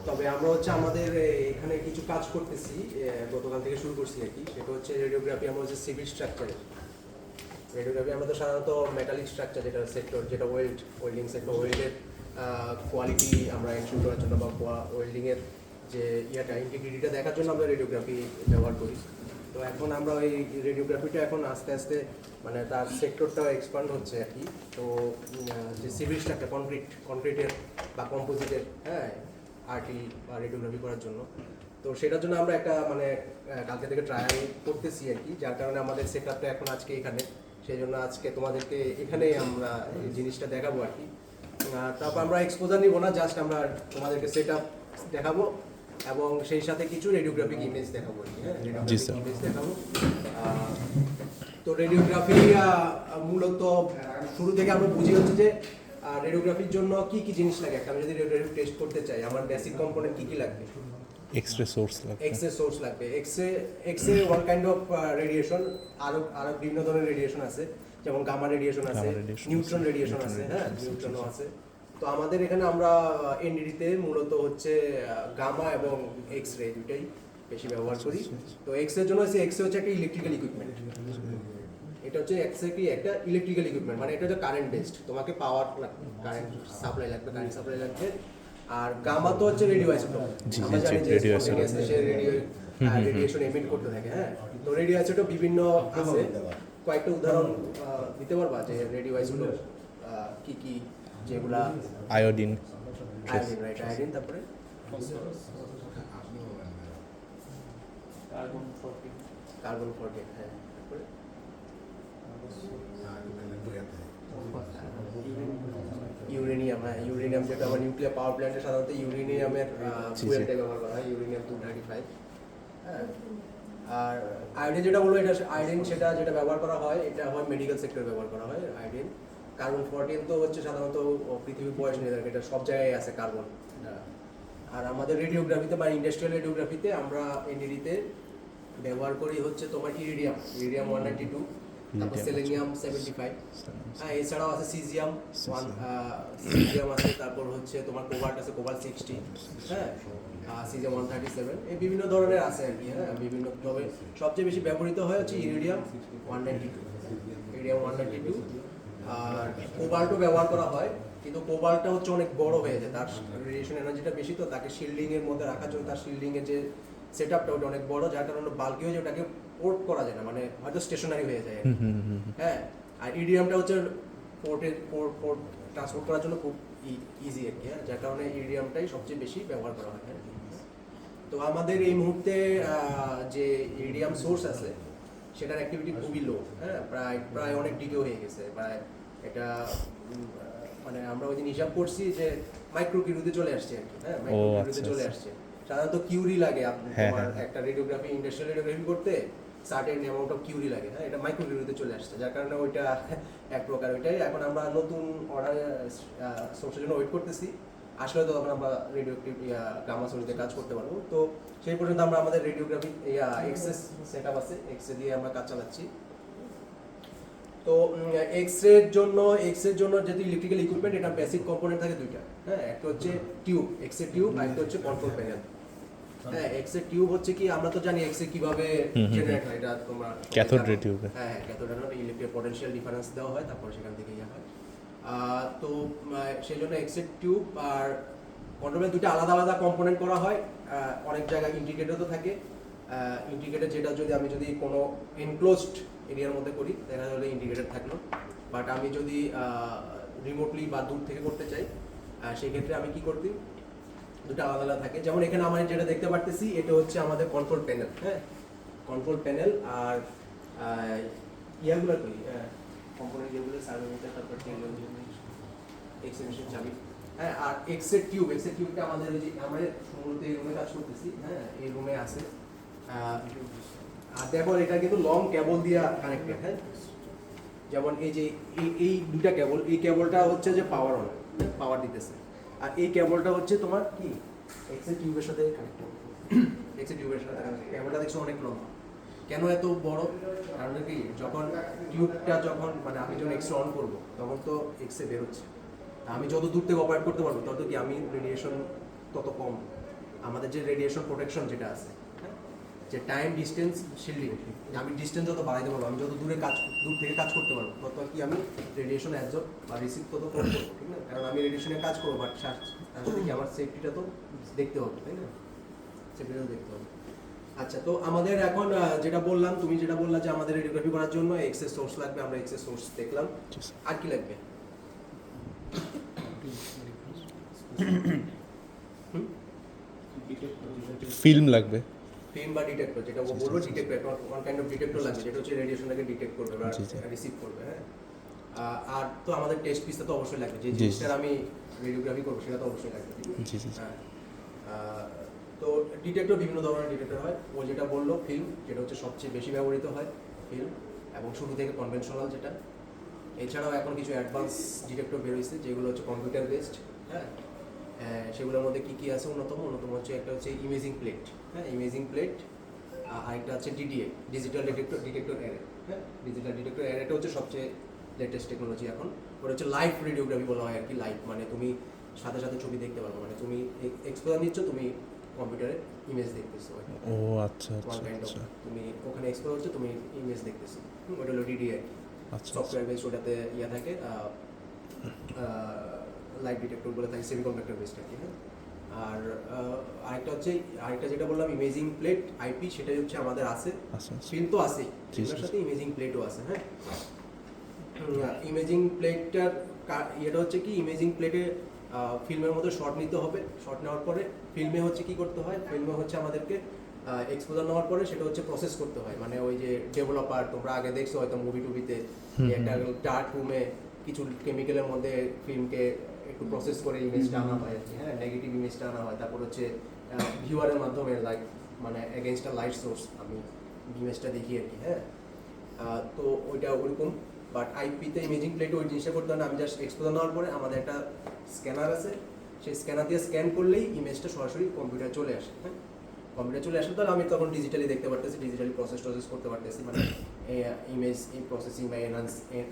তবে আমরা হচ্ছে আমাদের এখানে কিছু কাজ করতেছি, গতকাল থেকে শুরু করছি আর কি। সেটা হচ্ছে রেডিওগ্রাফি, আমরা হচ্ছে সিভিল স্ট্রাকচার রেডিওগ্রাফি। আমরা তো সাধারণত মেটালিক স্ট্রাকচার যেটা সেক্টর, যেটা ওয়েল্ডিং সেক্টর, ওয়েল্ডের কোয়ালিটি আমরা এনশিওর করার জন্য বা ওয়েল্ডিংয়ের যে ইন্টিগ্রিটিটা দেখার জন্য আমরা রেডিওগ্রাফি ব্যবহার করি। তো এখন আমরা ওই রেডিওগ্রাফিটা এখন আস্তে আস্তে মানে তার সেক্টরটা এক্সপান্ড হচ্ছে আর কি। তো যে সিভিল স্ট্রাকচার, কনক্রিটের বা কম্পোজিটের, হ্যাঁ, আর্টি বা রেডিওগ্রাফি করার জন্য, তো সেটার জন্য আমরা একটা মানে কালকে থেকে ট্রায়াল করতেছি আর কি। যার কারণে আমাদের সেটআপটা এখন আজকে এখানে, সেই জন্য আজকে তোমাদেরকে এখানেই আমরা এই জিনিসটা দেখাবো আর কি। তারপর আমরা এক্সপোজার নিব না, জাস্ট আমরা তোমাদেরকে সেটআপ দেখাবো এবং সেই সাথে কিছু রেডিওগ্রাফিক ইমেজ দেখাবো আর কি। হ্যাঁ, রেডিওগ্রাফিক ইমেজ দেখাবো। তো রেডিওগ্রাফি মূলত শুরু থেকে আমরা বুঝি হচ্ছে যে রেডিওগ্রাফির জন্য কি কি জিনিস লাগে। আমি যদি রেডিওগ্রাফি টেস্ট করতে চাই, আমার বেসিক কম্পোনেন্ট কি কি লাগবে? এক্স-রে সোর্স লাগবে। এক্স-রে সোর্স লাগবে। X-ray one kind of radiation. আরো বিভিন্ন ধরনের রেডিয়েশন আছে, যেমন গামা রেডিয়েশন আছে, নিউট্রন রেডিয়েশন আছে, হ্যাঁ, নিউট্রনও আছে। তো আমাদের এখানে আমরা এনডিডিতে মূলত হচ্ছে গামা এবং এক্স-রে দুটাই বেশি ব্যবহার করি। তো এক্স-রে জন্য এক্স-রে হচ্ছে একটা ইলেকট্রিক্যাল ইকুইপমেন্ট। এটা হচ্ছে এক্স-রে কি একটা ইলেকট্রিক্যাল ইকুইপমেন্ট, মানে এটা হচ্ছে কারেন্ট বেসড। তোমাকে পাওয়ার লাগবে, কারেন্ট সাপ্লাই লাগবে, কারেন্ট সাপ্লাই লাগবে। আর গামা তো হচ্ছে রেডিও আইসোটোপ। আমরা জানি যে রেডিয়েশন এমিট করতে থাকে। হ্যাঁ, তো রেডিও আইসোটোপ বিভিন্ন আছে। কয়েকটা উদাহরণ দিতে পারবা যে রেডিও আইসোটোপ কি কি? যেগুলা আয়োডিন, রাইট, আয়োডিন, তারপরে কার্বন 14, হ্যাঁ, তারপরে ইউরেনিয়াম। হ্যাঁ, ইউরেনিয়াম যেটা আমার নিউক্লিয়ার পাওয়ার প্ল্যান্টে সাধারণত ইউরেনিয়ামের ফুয়েলটা ব্যবহার করা হয়, ইউরেনিয়াম 235। হ্যাঁ, আর আয়োডিন যেটা বলবো, এটা আয়োডিন সেটা যেটা ব্যবহার করা হয়, এটা হয় মেডিকেল সেক্টরে ব্যবহার করা হয় আয়োডিন। কার্বন 14 তো হচ্ছে সাধারণত পৃথিবীর বয়স নির্ধারণ, এটা সব জায়গায় আছে কার্বন। আর আমাদের রেডিওগ্রাফিতে বা ইন্ডাস্ট্রিয়াল রেডিওগ্রাফিতে আমরা এনডিডিতে ব্যবহার করি হচ্ছে তোমার ইরিডিয়াম 192, তারপর সেলেনিয়াম 75। হ্যাঁ, এছাড়াও আছে সিজিয়াম আছে, তারপর হচ্ছে তোমার কোবাল্ট আছে, কোবাল্ট 60, হ্যাঁ, সিজিয়াম 137। এই বিভিন্ন ধরনের আছে আর কি। হ্যাঁ, বিভিন্ন, তবে সবচেয়ে বেশি ব্যবহৃত হয় হচ্ছে ইরিডিয়াম 192। আর কোবাল্টও ব্যবহার করা হয়, কিন্তু কোবাল্টটা হচ্ছে অনেক বড় হয়ে যায়, তার রেডিয়েশন এনার্জিটা বেশি, তো তাকে শিল্ডিং এর মধ্যে রাখার জন্য তার শিল্ডিং এর যে সেটআপটা ওটা অনেক বড়, যার কারণে বাল্কি হয়ে যায়, ওটাকে পোর্ট করা যায় না, মানে হয়তো স্টেশনারি হয়ে যায়। হ্যাঁ, আর ইরিডিয়ামটা হচ্ছে পোর্ট ট্রান্সপোর্ট করার জন্য খুব ইজি আর কি। হ্যাঁ, যার কারণে ইরিডিয়ামটাই সবচেয়ে বেশি ব্যবহার করা হয়। হ্যাঁ, তো আমাদের এই মুহূর্তে যে ইরিডিয়াম সোর্স আছে সেটার অ্যাক্টিভিটি খুবই লো। হ্যাঁ, প্রায় অনেক ডিকে হয়ে গেছে, প্রায় এটা মানে আমরা ওই দিন হিসাব করছি যে মাইক্রো কিউরিতে চলে আসছে আর কি। হ্যাঁ, মাইক্রো কিউরিতে চলে আসছে। সাধারণত কিউরি লাগে তোমার একটা রেডিওগ্রাফি, ইন্ডাস্ট্রিয়াল রেডিওগ্রাফি করতে সার্টেন অ্যামাউন্ট অফ কিউরি লাগে। হ্যাঁ, এটা মাইক্রো কিউরিতে চলে আসছে, যার কারণে ওইটা এক প্রকার ওইটাই। এখন আমরা নতুন অর্ডার সোর্সের জন্য ওয়েট করতেছি, আসলে তো তখন আমরা রেডিওগ্রাফি গামা সোর্সে কাজ করতে পারবো। তো সেই পর্যন্ত আমরা আমাদের রেডিওগ্রাফি এক্সএস সেটআপ আছে, এক্সরে দিয়ে আমরা কাজ চালাচ্ছি। তো এক্সরের জন্য যেহেতু ইলেকট্রিক্যাল ইকুইপমেন্ট, এটা বেসিক কম্পোনেন্ট থাকে দুইটা। হ্যাঁ, একটা হচ্ছে টিউব, এক্সরে টিউব, আর একটা হচ্ছে কন্ট্রোল প্যানেল। হ্যাঁ, এক্সরে টিউব হচ্ছে কি, আমরা তো জানি এক্সরে কিভাবে জেনারেট হয়, এটা তোমরা ক্যাথোড রে টিউব। হ্যাঁ, cathode ray electric potential difference দেওয়া হয়, তারপর সেখান থেকে ইয়া হয়। তো সেই জন্য এক্সরে টিউব আর কন্ট্রোল প্যানেল দুটো আলাদা আলাদা কম্পোনেন্ট করা হয়। অনেক জায়গায় ইন্টিগ্রেটেডও থাকে। ইন্টিগ্রেটেড যেটা আমি যদি কোনো এনক্লোজড এরিয়ার মধ্যে করি, দেখা যাবে ইন্টিগ্রেটেড থাকলো। বাট আমি যদি রিমোটলি বা দূর থেকে করতে চাই, সেই ক্ষেত্রে আমি কি করতে, দুটো আলাদা আলাদা থাকে। যেমন এখানে আমরা যেটা দেখতে পারতেছি, এটা হচ্ছে আমাদের কন্ট্রোল প্যানেল। হ্যাঁ, কন্ট্রোল প্যানেল। আর ইয়াগুলো কি কম্পোনেন্ট, যেগুলো সার্ভোমিটার, তারপর এক্সটেনশন চাবি। হ্যাঁ, আর এক্সের টিউবটা আমাদের ওই যে আমরা মূলত এই রুমে কাজ করতেছি। হ্যাঁ, এই রুমে আছে। আর দেখো, এটা কিন্তু লং কেবল দিয়ে কানেক্টেড। হ্যাঁ, যেমন এই যে এই দুটা কেবল, এই কেবলটা হচ্ছে যে পাওয়ার দিতেছে, আর এই কেবলটা হচ্ছে তোমার কি এক্সের টিউবের সাথে কানেক্টেড। এক্সের টিউবের সাথে কেবলটা দেখছো অনেক লম্বা। কেন এত বড়? কারণ কি, যখন টিউবটা মানে আমি যখন এক্সরে অন করবো, তখন তো এক্সরে বের হচ্ছে। আমি যত দূর থেকে অপারেট করতে পারবো, তত কি আমি রেডিয়েশন তত কম আমাদের যে রেডিয়েশন প্রোটেকশন যেটা আছে, হ্যাঁ, যে টাইম ডিস্টেন্স শিল্ডিং, আমি ডিস্টেন্স যত বাড়াইতে পারবো, আমি যত দূর থেকে কাজ করতে পারবো, তত কি আমি রেডিয়েশন অ্যাবজর্ব বা রিসিভ তত করবো, ঠিক না? কারণ আমি রেডিয়েশনে কাজ করবো, বাট তার সাথে কি আমার সেফটিটা তো দেখতে হবে, তাই না? সেফটিটাও দেখতে হবে। আচ্ছা, তো আমাদের এখন যেটা বললাম, তুমি যেটা বললা যে আমাদের রেডিওগ্রাফি করার জন্য এক্সেস সোর্স লাগবে, আমরা এক্সেস সোর্স দেখলাম। আর কি লাগবে? ফিল্ম লাগবে। ফিল্ম বা ডিটেক্টর, যেটা ও বলবো detector, one kind of detector লাগবে, যেটা হচ্ছে রেডিয়েশনটাকে ডিটেক্ট করবে বা রিসিভ করবে, হ্যাঁ। আর তো আমাদের টেস্ট পিসটা তো অবশ্যই লাগবে, যে জিনিসটার আমি রেডিওগ্রাফি করবো সেটা তো অবশ্যই লাগবে, হ্যাঁ। তো ডিটেক্টর বিভিন্ন ধরনের ডিটেক্টর হয়, ও যেটা বললো ফিল্ম, যেটা হচ্ছে সবচেয়ে বেশি ব্যবহৃত হয় ফিল্ম, এবং শুরু থেকে কনভেনশনাল যেটা। এছাড়াও এখন কিছু অ্যাডভান্স ডিটেক্টর বেরোয়েছে যেগুলো হচ্ছে কম্পিউটার বেসড, হ্যাঁ। সেগুলোর মধ্যে কী কী আছে? অন্যতম হচ্ছে একটা হচ্ছে ইমেজিং প্লেট, হ্যাঁ, ইমেজিং প্লেট। আরেকটা আছে ডিডিএ, ডিজিটাল ডিটেক্টর অ্যারে, হ্যাঁ। ডিজিটাল ডিটেক্টর অ্যারেটা হচ্ছে সবচেয়ে লেটেস্ট টেকনোলজি এখন। ওটা হচ্ছে লাইভ রেডিওগ্রাফি বলা হয় আর কি, লাইভ মানে তুমি সাথে সাথে ছবি দেখতে পারবে, মানে তুমি এক্সপোজার নিচ্ছ, তুমি কম্পিউটারে ইমেজ দেখতেছো। ও আচ্ছা আচ্ছা। তুমি ওখানে এক্সপোজার হচ্ছে, তুমি ইমেজ দেখতেছো, ওটা হলো ডিডিএ আচ্ছা। Software based. ওটাতে ইয়া থাকে, লাইভ ডিটেক্টর বলে থাকে, সেমিকন্ডাক্টর বেসড আর কি, হ্যাঁ। আর আরেকটা যেটা বললাম ইমেজিং প্লেট আইপি, সেটাই হচ্ছে আমাদের আছে। ফিল্ম তো আছেই, এর সাথে ইমেজিং প্লেটও আছে, হ্যাঁ। ইমেজিং প্লেটটার ইয়েটা হচ্ছে কি, ইমেজিং প্লেটে ফিল্মের মধ্যে শর্ট নিতে হবে, শর্ট নেওয়ার পরে ফিল্মে হচ্ছে কি করতে হয়, ফিল্মে হচ্ছে আমাদেরকে এক্সপোজার নেওয়ার পরে সেটা হচ্ছে প্রসেস করতে হয়, মানে ওই যে ডেভেলপার, তোমরা আগে দেখছো হয়তো মুভি টুভিতে, একটা ডার্ক রুমে কিছু কেমিক্যালের মধ্যে ফিল্মকে একটু প্রসেস করে ইমেজটা আনা হয় আর কি, হ্যাঁ, নেগেটিভ ইমেজটা আনা হয়, তারপর হচ্ছে ভিউয়ারের মাধ্যমে লাইক মানে এগেনস্ট আ লাইট সোর্স আমি ইমেজটা দেখি আর কি, হ্যাঁ। তো ওইটা ওরকম, বাট আইপিতে ইমেজিং প্লেটে ওই জিনিসটা করতে হয় না, আমি জাস্ট এক্সপোজার নেওয়ার পরে আমাদের একটা স্ক্যানার আছে, সেই স্ক্যানার দিয়ে স্ক্যান করলেই ইমেজটা সরাসরি কম্পিউটারে চলে আসে, হ্যাঁ। কম্পিউটার চলে আসে, তাহলে আমি তখন ডিজিটালি দেখতে পারতেছি, ডিজিটালি প্রসেস করতে পারতেছি, মানে ইমেজ প্রসেসিং বা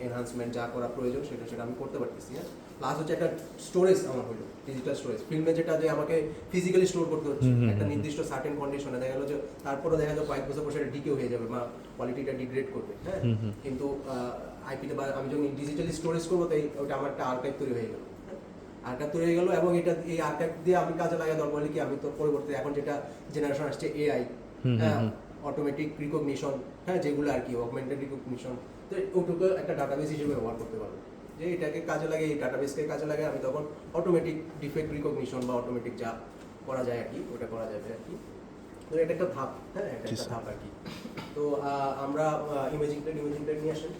এনহান্সমেন্ট যা করা প্রয়োজন সেটা আমি করতে পারতেছি, হ্যাঁ। প্লাস হচ্ছে একটা স্টোরেজ আমার হলো, ডিজিটাল স্টোরেজ। ফিল্মে যেটা যে আমাকে ফিজিক্যালি স্টোর করতে হচ্ছে একটা নির্দিষ্ট সার্টেন কন্ডিশনে, দেখা গেলো যে তারপরে দেখা যায় কয়েক বছর পর সেটা ডিকেও হয়ে যাবে বা কোয়ালিটিটা ডিগ্রেড করবে, হ্যাঁ। কিন্তু আইপিতে বা আমি যখন ডিজিটালি স্টোরেজ করবো, তাই ওটা আমার একটা আর্কাইভ তৈরি হয়ে গেল, আর্কাইভ তৈরি হয়ে গেল, এবং এই আর্কাইভ দিয়ে আমি কাজে লাগাই দরকার হলে কি, আমি তো পরবর্তী এখন যেটা জেনারেশন আসছে এআই, হ্যাঁ, অটোমেটিক রিকগনিশন, হ্যাঁ, যেগুলো আর কি অগমেন্টেড রিকগনিশন, তো ওটুকু একটা ডাটাবেস হিসেবে ব্যবহার করতে পারবো, যে এটাকে কাজে লাগে, এই ডাটাবেসকে কাজে লাগে, আমি তখন অটোমেটিক ডিফেক্ট রিকগনিশন বা অটোমেটিক যা করা যায় আর কি, ওটা করা যাবে আর কি। তো এটা একটা ধাপ, হ্যাঁ, এটা একটা ধাপ আর কি। তো আমরা ইমেজিং প্লেট নিয়ে আসেন,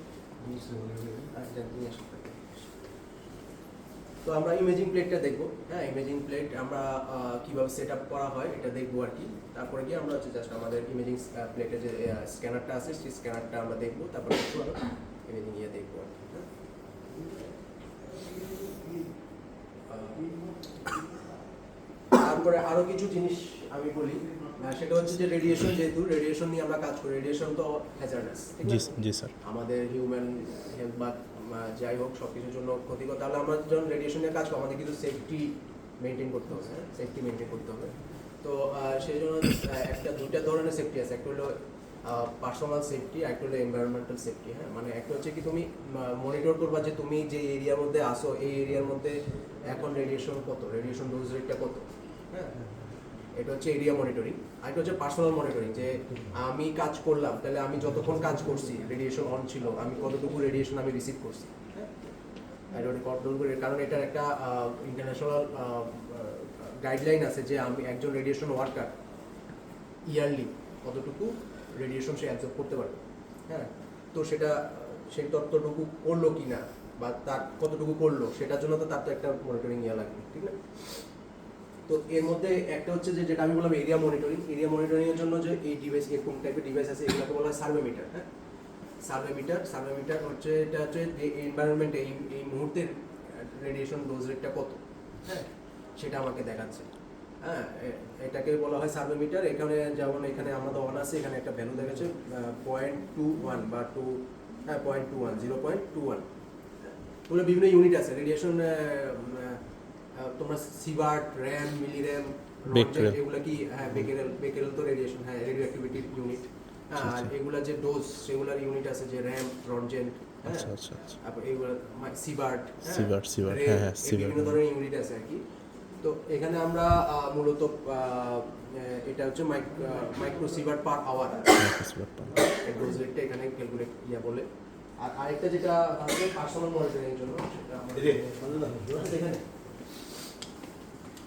নিয়ে আসেন। তো আমরা ইমেজিং প্লেটটা দেখবো, হ্যাঁ। ইমেজিং প্লেট আমরা কীভাবে সেট আপ করা হয় এটা দেখবো আর কি। তারপরে গিয়ে আমরা হচ্ছে জাস্ট আমাদের ইমেজিং প্লেটের যে স্ক্যানারটা আছে সেই স্ক্যানারটা আমরা দেখবো, তারপরে একটু আরও ইমেজিং ইয়ে দেখবো আর কি, হ্যাঁ। তারপরে আরও কিছু জিনিস আমি বলি, সেটা হচ্ছে যে রেডিয়েশন, যেহেতু রেডিয়েশন নিয়ে আমরা কাজ করি, রেডিয়েশন তো হ্যাজার্ডাস, ঠিক আছে, জি স্যার, আমাদের হিউম্যান হেলথ বা যাই হোক সব কিছুর জন্য ক্ষতিকর। তাহলে আমরা যখন রেডিয়েশন নিয়ে কাজ করবো, আমাদের কিন্তু সেফটি মেনটেন করতে হবে, হ্যাঁ, সেফটি মেনটেন করতে হবে। তো সেই জন্য দুইটা ধরনের সেফটি আছে, একটা হলো পার্সোনাল সেফটি, একটা হলো এনভায়রনমেন্টাল সেফটি, হ্যাঁ। মানে একটা হচ্ছে কি, তুমি মনিটর করবা যে তুমি যে এরিয়ার মধ্যে আসো, এই এরিয়ার মধ্যে এখন রেডিয়েশন কত, রেডিয়েশন ডোজ রেটটা কত, হ্যাঁ, এটা হচ্ছে এরিয়া মনিটরিং। আর এটা হচ্ছে পার্সোনাল মনিটরিং, যে আমি কাজ করলাম, তাহলে আমি যতক্ষণ কাজ করছি রেডিয়েশন অন ছিল, আমি কতটুকু রেডিয়েশন আমি রিসিভ করছি, হ্যাঁ। কারণ এটার একটা ইন্টারন্যাশনাল গাইডলাইন আছে যে আমি একজন রেডিয়েশন ওয়ার্কার ইয়ারলি কতটুকু রেডিয়েশন সে অ্যাবজর্ব করতে পারবে, হ্যাঁ। তো সেটা সেই ততটুকু করলো কি না বা তার কতটুকু করলো, সেটার জন্য তো তার তো একটা মনিটরিং ইয়া লাগবে, ঠিক না। তো এর মধ্যে একটা হচ্ছে যে যেটা আমি বললাম এরিয়া মনিটরিং এর জন্য যে এই ডিভাইস, এরকম টাইপের ডিভাইস আছে, এগুলোকে বলা হয় সার্ভেমিটার, হ্যাঁ। সার্ভেমিটার হচ্ছে এটা হচ্ছে এনভায়রনমেন্টে এই মুহূর্তের রেডিয়েশন ডোজ রেটটা কত, হ্যাঁ, সেটা আমাকে দেখাচ্ছে, হ্যাঁ। এটাকে বলা হয় সার্ভেমিটার। এখানে যেমন এখানে আমাদের অন আছে, এখানে একটা ভ্যালু দেখাচ্ছে 0.21 বা 0.21 পুরো বিভিন্ন ইউনিট আছে রেডিয়েশন। তোমরা সিভার্ট, র্যাম, মিলি র্যাম, Becquerel। এগুলা কি হ্যাঁ বেকেরেল তো রেডিয়েশন, হ্যাঁ রেডিও অ্যাক্টিভিটি ইউনিট। আর এগুলা যে ডোজ সেগুলার ইউনিট আছে, যে র্যাম, রনজেন্ট, হ্যাঁ আচ্ছা আচ্ছা আচ্ছা তারপর এগুলো সিবার্ট, সিবার্ট, রে, হ্যাঁ হ্যাঁ এই সিবার্ট। বিভিন্ন ধরনের ইউনিট আছে আর কি। তো এখানে আমরা মূলত এটা হচ্ছে মাইক্রো সিবার্ট পার আওয়ার, এই ডোজ রেটটা এখানে ক্যালকুলেট বলে। আর আরেকটা যেটা আছে পার্সোনাল মনিটরিং এর জন্য, সেটা আমাদের এখানে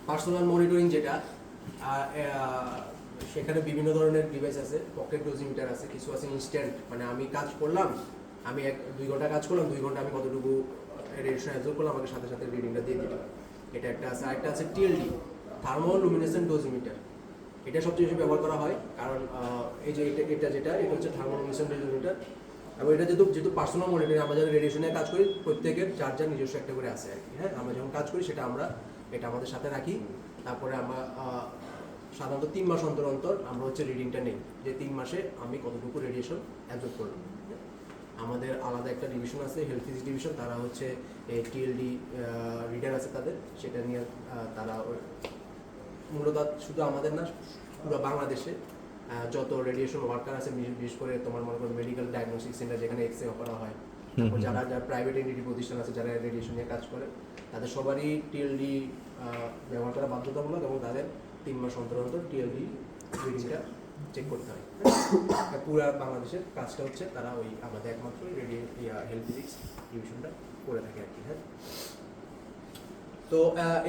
পার্সোনাল মনিটরিং যেটা সেখানে বিভিন্ন ধরনের ডিভাইস আছে, পকেট ডোজিমিটার আছে, কিছু আছে ইনস্ট্যান্ট, মানে আমি কাজ করলাম, আমি 2 ঘন্টা কাজ করলাম, 2 ঘন্টা আমি কতটুকু রেডিয়েশন অ্যাবজর্ব করলাম আমাকে সাথে সাথে রিডিংটা দিয়ে দিল, এটা একটা আছে। আরেকটা আছে টিএলডি, থার্মো লুমিনেসেন্ট ডোজিমিটার। এটা সবচেয়ে বেশি ব্যবহার করা হয়, কারণ এই যে এটা হচ্ছে থার্মো লুমিনেসেন্ট ডোজিমিটার। এবং এটা যেহেতু পার্সোনাল মনিটরিং, আমরা যারা রেডিয়েশনে কাজ করি প্রত্যেকের যার নিজস্ব একটা করে আছে আর কি, হ্যাঁ। আমরা যখন কাজ করি সেটা এটা আমাদের সাথে রাখি। তারপরে আমরা সাধারণত 3 মাস অন্তর অন্তর আমরা হচ্ছে রিডিংটা নেই, যে 3 মাসে আমি কতটুকু রেডিয়েশন অ্যাবজর্ব করলাম। আমাদের আলাদা একটা ডিভিশন আছে, হেলথ ফিজিক্স ডিভিশন, তারা হচ্ছে এই টিএলডি রিডার আছে তাদের, সেটা নিয়ে তারা মূলত শুধু আমাদের না, পুরো বাংলাদেশে যত রেডিয়েশন ওয়ার্কার আছে, বিশেষ করে তোমার মনে করো মেডিকেল ডায়াগনস্টিক সেন্টার যেখানে এক্স রে করা হয়, যারা প্রাইভেট এন্টিটি প্রতিষ্ঠান আছে যারা রেডিয়েশন নিয়ে কাজ করে, তাদের সবারই টিএলডি ব্যবহার করা বাধ্যতামূলক, এবং তাদের 3 মাস অন্তর অন্তর টিএলডি রিডিংটা চেক করতে হয়। পুরো বাংলাদেশের কাজটা হচ্ছে তারা ওই আমাদের একমাত্র হেলথ ফিজিক্স ডিভিশনটা করে থাকে আর কি, হ্যাঁ। তো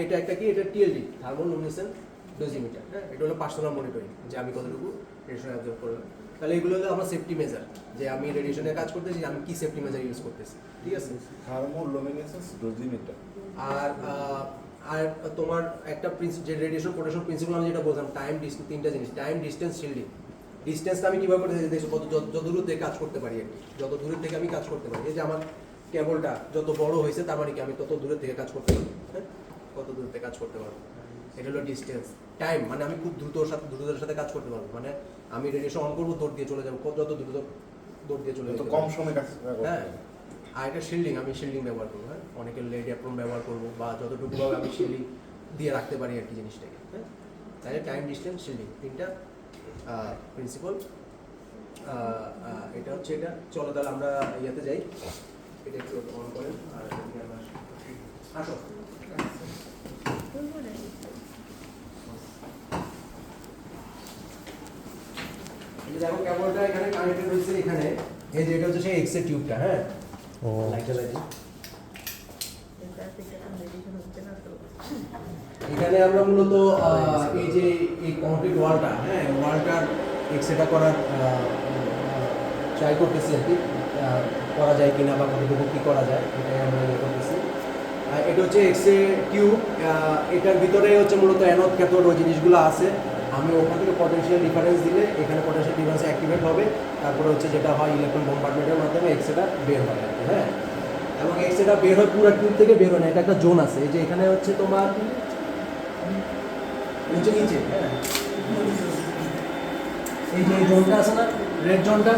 এটা একটা কি, এটা টিএলডি, থার্মো লুমিনেসেন্ট ডোজিমিটার, হ্যাঁ। এটা হলো পার্সোনাল মনিটরিং, যে আমি কতটুকু রেডিয়েশন অ্যাবজর্ব করলাম। তাহলে এগুলো হলো আমার সেফটি মেজার, যে আমি রেডিয়েশনে কাজ করতেছি, আমি কি সেফটি মেজার ইউজ করতেছি, ঠিক আছে। Thermo luminescence ডোজিমিটার। আর তোমার একটা যে রেডিয়েশন প্রোটেকশন প্রিন্সিপাল আমি যেটা বললাম, টাইম, তিনটা জিনিস, টাইম, ডিস্টেন্স, শিল্ডিং। ডিস্টেন্সটা আমি কীভাবে করতে দেখছি, যত দূর থেকে কাজ করতে পারি আর কি, যত দূরের থেকে আমি কাজ করতে পারি। এই যে আমার কেবলটা যত বড় হয়েছে, তার মানে কি আমি তত দূরের থেকে কাজ করতে পারবো, হ্যাঁ, কত দূর থেকে কাজ করতে পারবো, এটা হলো ডিস্টেন্স। টাইম মানে আমি খুব দ্রুততার সাথে কাজ করতে পারবো, মানে আমি রেডিয়েশন অন করবো, দৌড় দিয়ে চলে যাবো, যত দ্রুত দৌড় দিয়ে চলে যাবো, কম সময় কাজ, হ্যাঁ। আর এটা শিল্ডিং, আমি শিল্ডিং ব্যবহার করবো, হ্যাঁ, অনেকের লেড অ্যাপ্রন ব্যবহার করবো, বা যতটুকুভাবে আমি শিল্ডিং দিয়ে রাখতে পারি আর কি জিনিসটাকে, হ্যাঁ। তাহলে টাইম, ডিস্টেন্স, শিল্ডিং, তিনটা প্রিন্সিপাল। এটা হচ্ছে এটা। চলো তাহলে আমরা ইয়াতে যাই, এটা একটু অন করেন, আর আসো। দেখো কেবলটা এখানে কানেক্টেড হয়েছে, এখানে এই যে এটা হচ্ছে সেই এক্স এর টিউবটা, হ্যাঁ। ও লাইটটা জ্বালাই দিই। এখানে আমরা মূলত এই যে এই কংক্রিট ওয়ালটা, হ্যাঁ, ওয়ালটার এক্সরেটা করার ট্রাই করতেছি আর কি, করা যায় কিনা বা কতটুকু কী করা যায়, এটাই আমরা ইয়ে করতেছি। এটা হচ্ছে এক্সরে টিউব, এটার ভিতরে হচ্ছে মূলত অ্যানোড ক্যাথোড ওই জিনিসগুলো আছে। আমি ওখান থেকে পটেনশিয়াল ডিফারেন্স দিলে এখানে পটেনশিয়াল ডিফারেন্স অ্যাক্টিভেট হবে, তারপরে হচ্ছে যেটা হয় ইলেকট্রন বোম্বার্ডমেন্টের মাধ্যমে এক্সরেটা বের হয় আর কি, হ্যাঁ। এবং এক্সরেটা বের হয় পুরো টিউব থেকে বের হয় না, এটা একটা জোন আছে, এই যে এখানে হচ্ছে তোমার নিচে, হ্যাঁ, এই যে এই জোনটা আছে না, রেড জোনটা,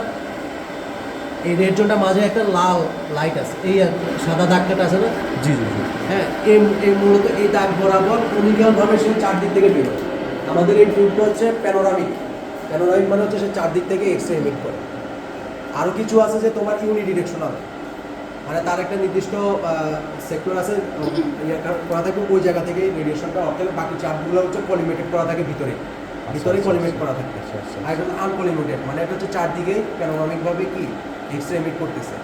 এই রেড জোনটা মাঝে একটা লাল লাইট আছে, এই সাদা দাগটা আছে না, জি জি জি, হ্যাঁ। এই মূলত এই দাগ বরাবর কনিক্যালভাবে সে চারদিক থেকে বের হয়। আমাদের এই টিউবটা হচ্ছে প্যানোরামিক মানে হচ্ছে সে চারদিক থেকে এক্সরে এমিট করে। আরও কিছু আছে যে তোমার ইউনিডিরেকশনাল, মানে তার একটা নির্দিষ্ট সেক্টর আছে, করা থাকে ওই জায়গা থেকে রেডিয়েশনটা, অর্থাৎ বাকি চাপগুলো হচ্ছে পলিমেটেড করা থাকে ভিতরে পলিমেট করা থাকে। আর এটা আনপলিমেটেড, মানে এটা হচ্ছে চারদিকেই প্যানোরামিকভাবে কি এক্সরে এমিট করতেছে।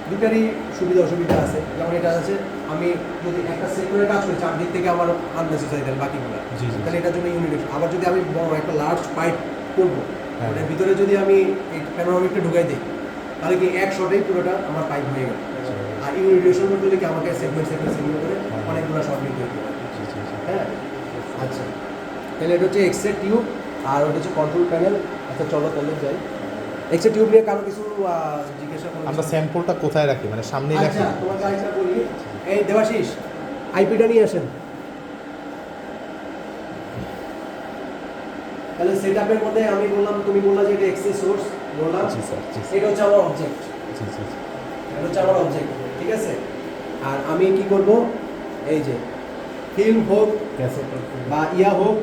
দুটারই সুবিধা অসুবিধা আছে। যেমন এটা আছে, আমি যদি একটা সেক্টরে কাজ করি, চারদিক থেকে আমার আননেসেসারি তাহলে বাকিগুলো, তাহলে এটার জন্য ইউনিডেশন। আবার যদি আমি বড় একটা লার্জ পাইপ করবো, ওটার ভিতরে যদি আমি এই প্যানোরামিকটা ঢুকাই দিই, তাহলে কি এক শটেই পুরোটা আমার পাইপ হয়ে গেল। আর ইউনিডেশন করতে হলে কি আমাকে সেগমেন্ট করে অনেকগুলো শট নিতে হবে, হ্যাঁ। আচ্ছা, তাহলে এটা হচ্ছে এক্সরে টিউব, আর ওটা হচ্ছে কন্ট্রোল প্যানেল। আচ্ছা চলো তাহলে যাই। এক্সরে টিউব নিয়ে কারো কিছু জিজ্ঞাসা করো। আমরা স্যাম্পলটা কোথায় রাখি, মানে সামনেই রাখি? আচ্ছা, তোমাকে আরেকটা বলি, এই দেবাশিস আইপিটা নিয়ে আসেন। তাহলে সেটআপের মধ্যে আমি বললাম, তুমি বললা যে এটা এক্সরে সোর্স, বললাম জি স্যার, জি এটা হচ্ছে আমার অবজেক্ট, জি জি, এটা হচ্ছে আমার অবজেক্ট, ঠিক আছে। আর আমি কি করব, এই যে ফিল্ম হোক বা ইয়া হোক,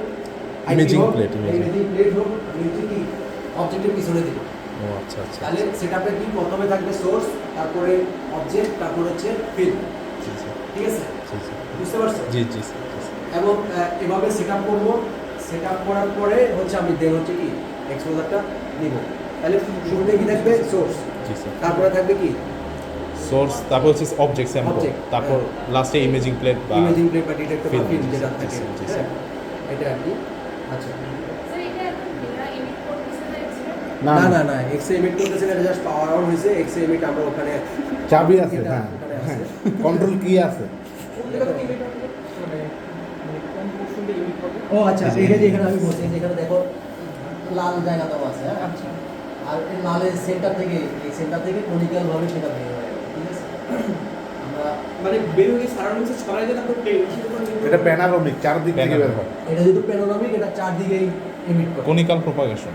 Imaging plate, imaging. Imaging plate হোক, আমি হচ্ছে কি অবজেক্টের পিছনে দিব। ও আচ্ছা আচ্ছা তাহলে সেটআপে কি প্রথমে থাকবে সোর্স, তারপরে অবজেক্ট, তারপর হচ্ছে ফিল্ড, জি জি ঠিক আছে? জি জি বুঝতে পারছো? জি জি স্যার, জি স্যার। এবং এভাবে সেটআপ করব। সেটআপ করার পরে হচ্ছে আমি দেন হচ্ছে কি এক্সপোজারটা নিব। তাহলে শুরুতে কি থাকবে সোর্স, জি স্যার। তারপরে থাকবে কি সোর্স, তারপর হচ্ছে অবজেক্ট স্যাম্পল, Object, তারপর লাস্টে ইমেজিং প্লেট বা ইমেজিং প্লেট বা ডিটেক্টর বা film, ফিল্ম জি যেটা স্যার, থাকে, জি স্যার, জি হ্যাঁ, স্যার। এটা আর কি। আচ্ছা, স্যার এটা এখন বিনা এডিট করতেছে না এক্সট্রা? না না না এক্সে এমিট করতেছে না, এটা জাস্ট পাওয়ার অন হয়েছে। এক্সে এমিট আমরা ওখানে চাবি আছে, এটা হ্যাঁ ওখানে হ্যাঁ আছে। কন্ট্রোল কি আছে। ও আচ্ছা, এটা যে এখানে আমি বলছি, এই যে এখানে দেখো লাল জায়গা দেওয়া আছে, হ্যাঁ। আচ্ছা। আর এই লালের সেন্টার থেকে, এই সেন্টার থেকে কনিক্যাল ভাবে সেটা বের হয়ে যাবে, ঠিক আছে? আমরা মানে বেরোয় সারাউন্ডিংসে ছড়াই যায় তারপর টেনশন করে এটা প্যানারোমিক, চারদিক থেকে বের হয়। এটা যেহেতু প্যানোরামিক, এটা চারদিকেই এমিট করে। কোনিক্যাল প্রপাগেশন।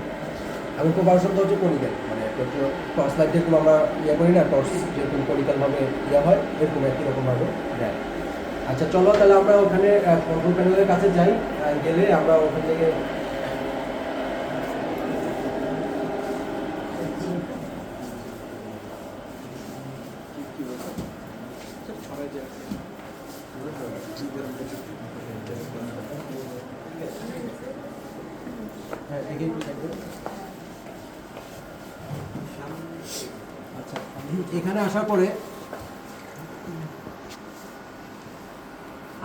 এবং প্রপাগেশনটা হচ্ছে কনিক্যাল, মানে টর্চ লাইট যেরকম আমরা করি না, টর্চ যেরকম কনিক্যাল ভাবে হয়, এরকম একই রকম ভাবে দেয়। আচ্ছা চলো তাহলে আমরা ওখানে কন্ট্রোল প্যানেলের কাছে যাই। গেলে আমরা ওখান থেকে ছড়াই যায়। হ্যাঁ এগিয়ে একটু থাকবে। আচ্ছা, এখানে আসার পরে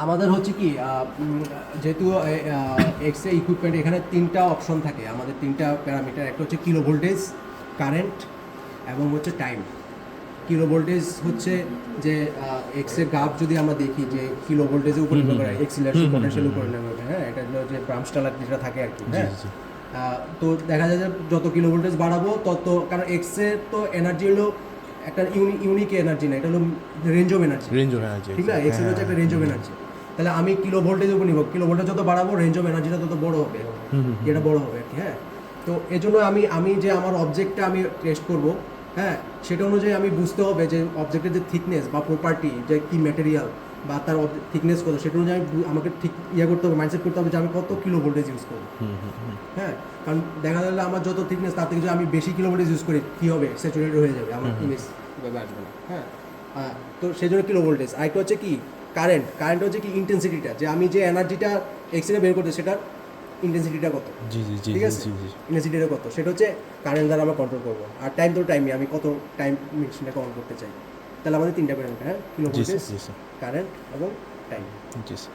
আমাদের হচ্ছে কি যেহেতু এক্সরে ইকুইপমেন্ট, এখানে তিনটা অপশন থাকে, আমাদের তিনটা প্যারামিটার। একটা হচ্ছে কিলো ভোল্টেজ, কারেন্ট এবং হচ্ছে টাইম। কিলো ভোল্টেজ হচ্ছে যে এক্সরে গ্রাফ যদি আমরা দেখি যে কিলো ভোল্টেজের উপরে নির্ভর করে, এক্সিলারেশন পটেনশিয়াল উপরে নির্ভর করে, হ্যাঁ, এটা হলো যে ব্রামস্টালার যেটা থাকে আর কি, জি হ্যাঁ। জি তো দেখা যায় যে যত কিলো ভোল্টেজ বাড়াবো তত, কারণ এক্সরে তো এনার্জি হলো একটা ইউনিক এনার্জি না, এটা হলো range of energy, range of energy, ঠিক না? এক্সরে হচ্ছে একটা রেঞ্জ অফ এনার্জি। তাহলে আমি কিলো ভোল্টেজের উপর নিব, কিলো ভোল্টেজ যত বাড়াবো রেঞ্জ অফ এনার্জিটা তত বড় হবে, যেটা বড় হবে আর কি, হ্যাঁ। তো এজন্য আমি যে আমার অবজেক্টটা আমি টেস্ট করব, হ্যাঁ, সেটা অনুযায়ী আমি বুঝতে হবে যে অবজেক্টের যে থিকনেস বা প্রপার্টি, যে কি ম্যাটেরিয়াল বা তার থিকনেস কত, সেটা অনুযায়ী আমাকে ঠিক করতে হবে, মাইন্ডসেট করতে হবে যে আমি কত কিলো ভোল্টেজ ইউজ করবো, হ্যাঁ। কারণ দেখা গেলে আমার যত থিকনেস তার থেকে যদি আমি বেশি কিলো ভোল্টেজ ইউজ করি কী হবে, স্যাচুরেটেড হয়ে যাবে, আমার ইমেজ কীভাবে আসবে না, হ্যাঁ। তো সেই জন্য কিলো ভোল্টেজ। আরেকটা হচ্ছে কি কারেন্ট। কারেন্ট হচ্ছে কি ইন্টেন্সিটিটা, যে আমি যে এনার্জিটা এক্সরে বের করতে, সেটার ইন্টেন্সিটিটা কত, জি জি জি ঠিক আছে? জি জি ইন্টেন্সিটিটা কত, সেটা হচ্ছে কারেন্ট দ্বারা আমরা কন্ট্রোল করবো। আর টাইম তো টাইমই, আমি কত টাইম মেশিনটা কন্ট্রোল করতে চাই। তাহলে আমাদের তিনটা প্যারামিটার, হ্যাঁ, কিলো জি স্যার, ভোল্টেজ, জি স্যার, কারেন্ট এবং টাইম। জি স্যার।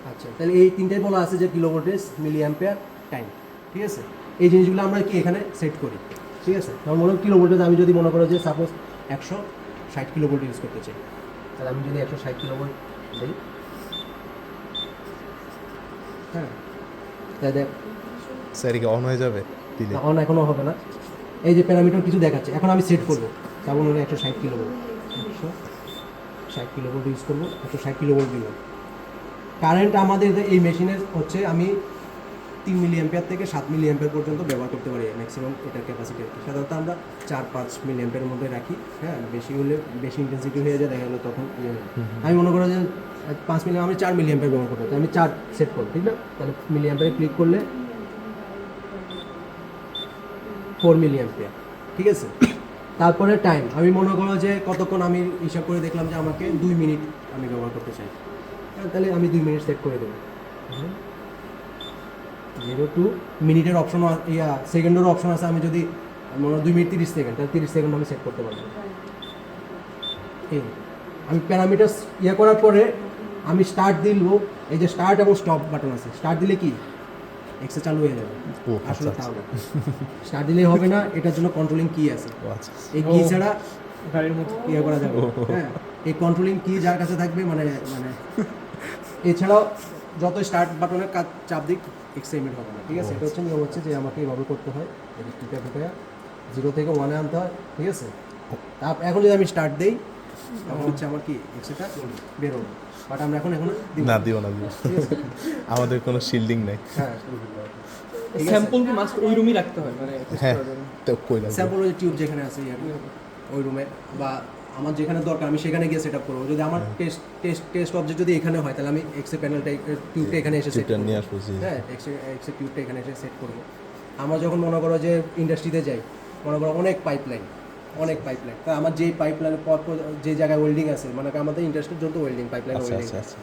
আচ্ছা, তাহলে এই তিনটাই বলা আছে যে kilo voltage, milli ampere, time, ঠিক আছে? এই জিনিসগুলো আমরা কি এখানে সেট করি, ঠিক আছে? আমার মনে হয় কিলো ভোল্টেজ, আমি যদি মনে করো যে সাপোজ 160 কিলো ভোল্ট ইউজ করতে চাই, তাহলে আমি যদি 160 কিলো ভোল্ট দিই, হ্যাঁ, তাহলে দেখ স্যার কি অন হয়ে যাবে দিলে? অন এখনও হবে না। এই যে প্যারামিটার কিছু দেখাচ্ছে, এখন আমি সেট করবো, তারপর হলো 160 kilo volt, 160 kilo volt use করবো, 160 কিলো ভোল্ট দিব। কারেন্ট আমাদের এই মেশিনের হচ্ছে আমি 3 মিলি অ্যাম্পিয়ার থেকে 7 মিলি অ্যাম্পিয়ার পর্যন্ত ব্যবহার করতে পারি ম্যাক্সিমাম, এটার ক্যাপাসিটি আর কি। সাধারণত আমরা 4-5 মিলি অ্যাম্পিয়ারের মধ্যে রাখি, হ্যাঁ। বেশি হলে বেশি ইন্টেন্সিটি হয়ে যায়, দেখা গেলো তখন আমি মনে করো যে 5 মিলি, আমি 4 মিলি অ্যাম্পিয়ার ব্যবহার করবো, তো আমি 4 সেট করবো, ঠিক না? তাহলে মিলি অ্যাম্পিয়ারে ক্লিক করলে 4 মিলি অ্যাম্পিয়ার, ঠিক আছে? তারপরে টাইম, আমি মনে করো যে কতক্ষণ, আমি হিসাব করে দেখলাম যে আমাকে 2 মিনিট আমি ব্যবহার করতে চাই, তাহলে আমি 2 মিনিট সেট করে দেবো। 0 to মিনিটের অপশন, সেকেন্ডেরও অপশন আছে, আমি যদি মনে হয় 2 মিনিট 30 সেকেন্ড, তাহলে 30 সেকেন্ড আমি সেট করতে পারবো। এই আমি প্যারামিটার করার পরে আমি স্টার্ট দিল, এই যে স্টার্ট এবং স্টপ বাটন আছে, স্টার্ট দিলে কি এক্সে চালু হয়ে যাবে, ও আসলে আচ্ছা তাও না, স্টার্ট দিলেই হবে না, এটার জন্য কন্ট্রোলিং কি আছে, ও আচ্ছা এই কি ছাড়া গাড়ির মধ্যে করা যাবে, হ্যাঁ। এই কন্ট্রোলিং কি যার কাছে থাকবে, মানে এছাড়াও যত স্টার্ট বাটনের কাজ চাপ দিক এক্সেমিট হবে না, ঠিক আছে? এটা হচ্ছে নিয়ম, হচ্ছে যে আমাকে এইভাবে করতে হয়, টিকা 0 থেকে 1-এ আনতে হয়, ঠিক আছে? তারপর এখন যদি আমি স্টার্ট দেই, তখন হচ্ছে আমার কি এক্সেটা বেরোবে, বাট আমরা এখন না দিও না দিও, আমাদের কোনো শিল্ডিং নাই। হ্যাঁ, স্যাম্পল কি মাস্ট ওই রুমই রাখতে হয় মানে test হ্যাঁ করার জন্য? তো কই না স্যাম্পল ওই টিউব যেখানে আছে ওই রুমে, বা আমার যেখানে দরকার আমি সেখানে গিয়ে সেট আপ করবো। যদি আমার টেস্ট অবজেক্ট যদি এখানে হয় তাহলে আমি এক্সে প্যানেলটা টিউবটা এখানে এসে সেট টিউবটা নিয়ে আসবো, জি। হ্যাঁ এক্সে টিউবটা এখানে এসে সেট করবো। আমরা যখন মনে করো যে ইন্ডাস্ট্রিতে যাই, মনে করো অনেক পাইপলাইন, তা আমার যেই পাইপলাইনের পর যে জায়গায় ওয়েল্ডিং আছে, মানে আমাদের ইন্ডাস্ট্রির জন্য ওয়েল্ডিং পাইপলাইন আচ্ছা ওয়েল্ডিং, আচ্ছা আচ্ছা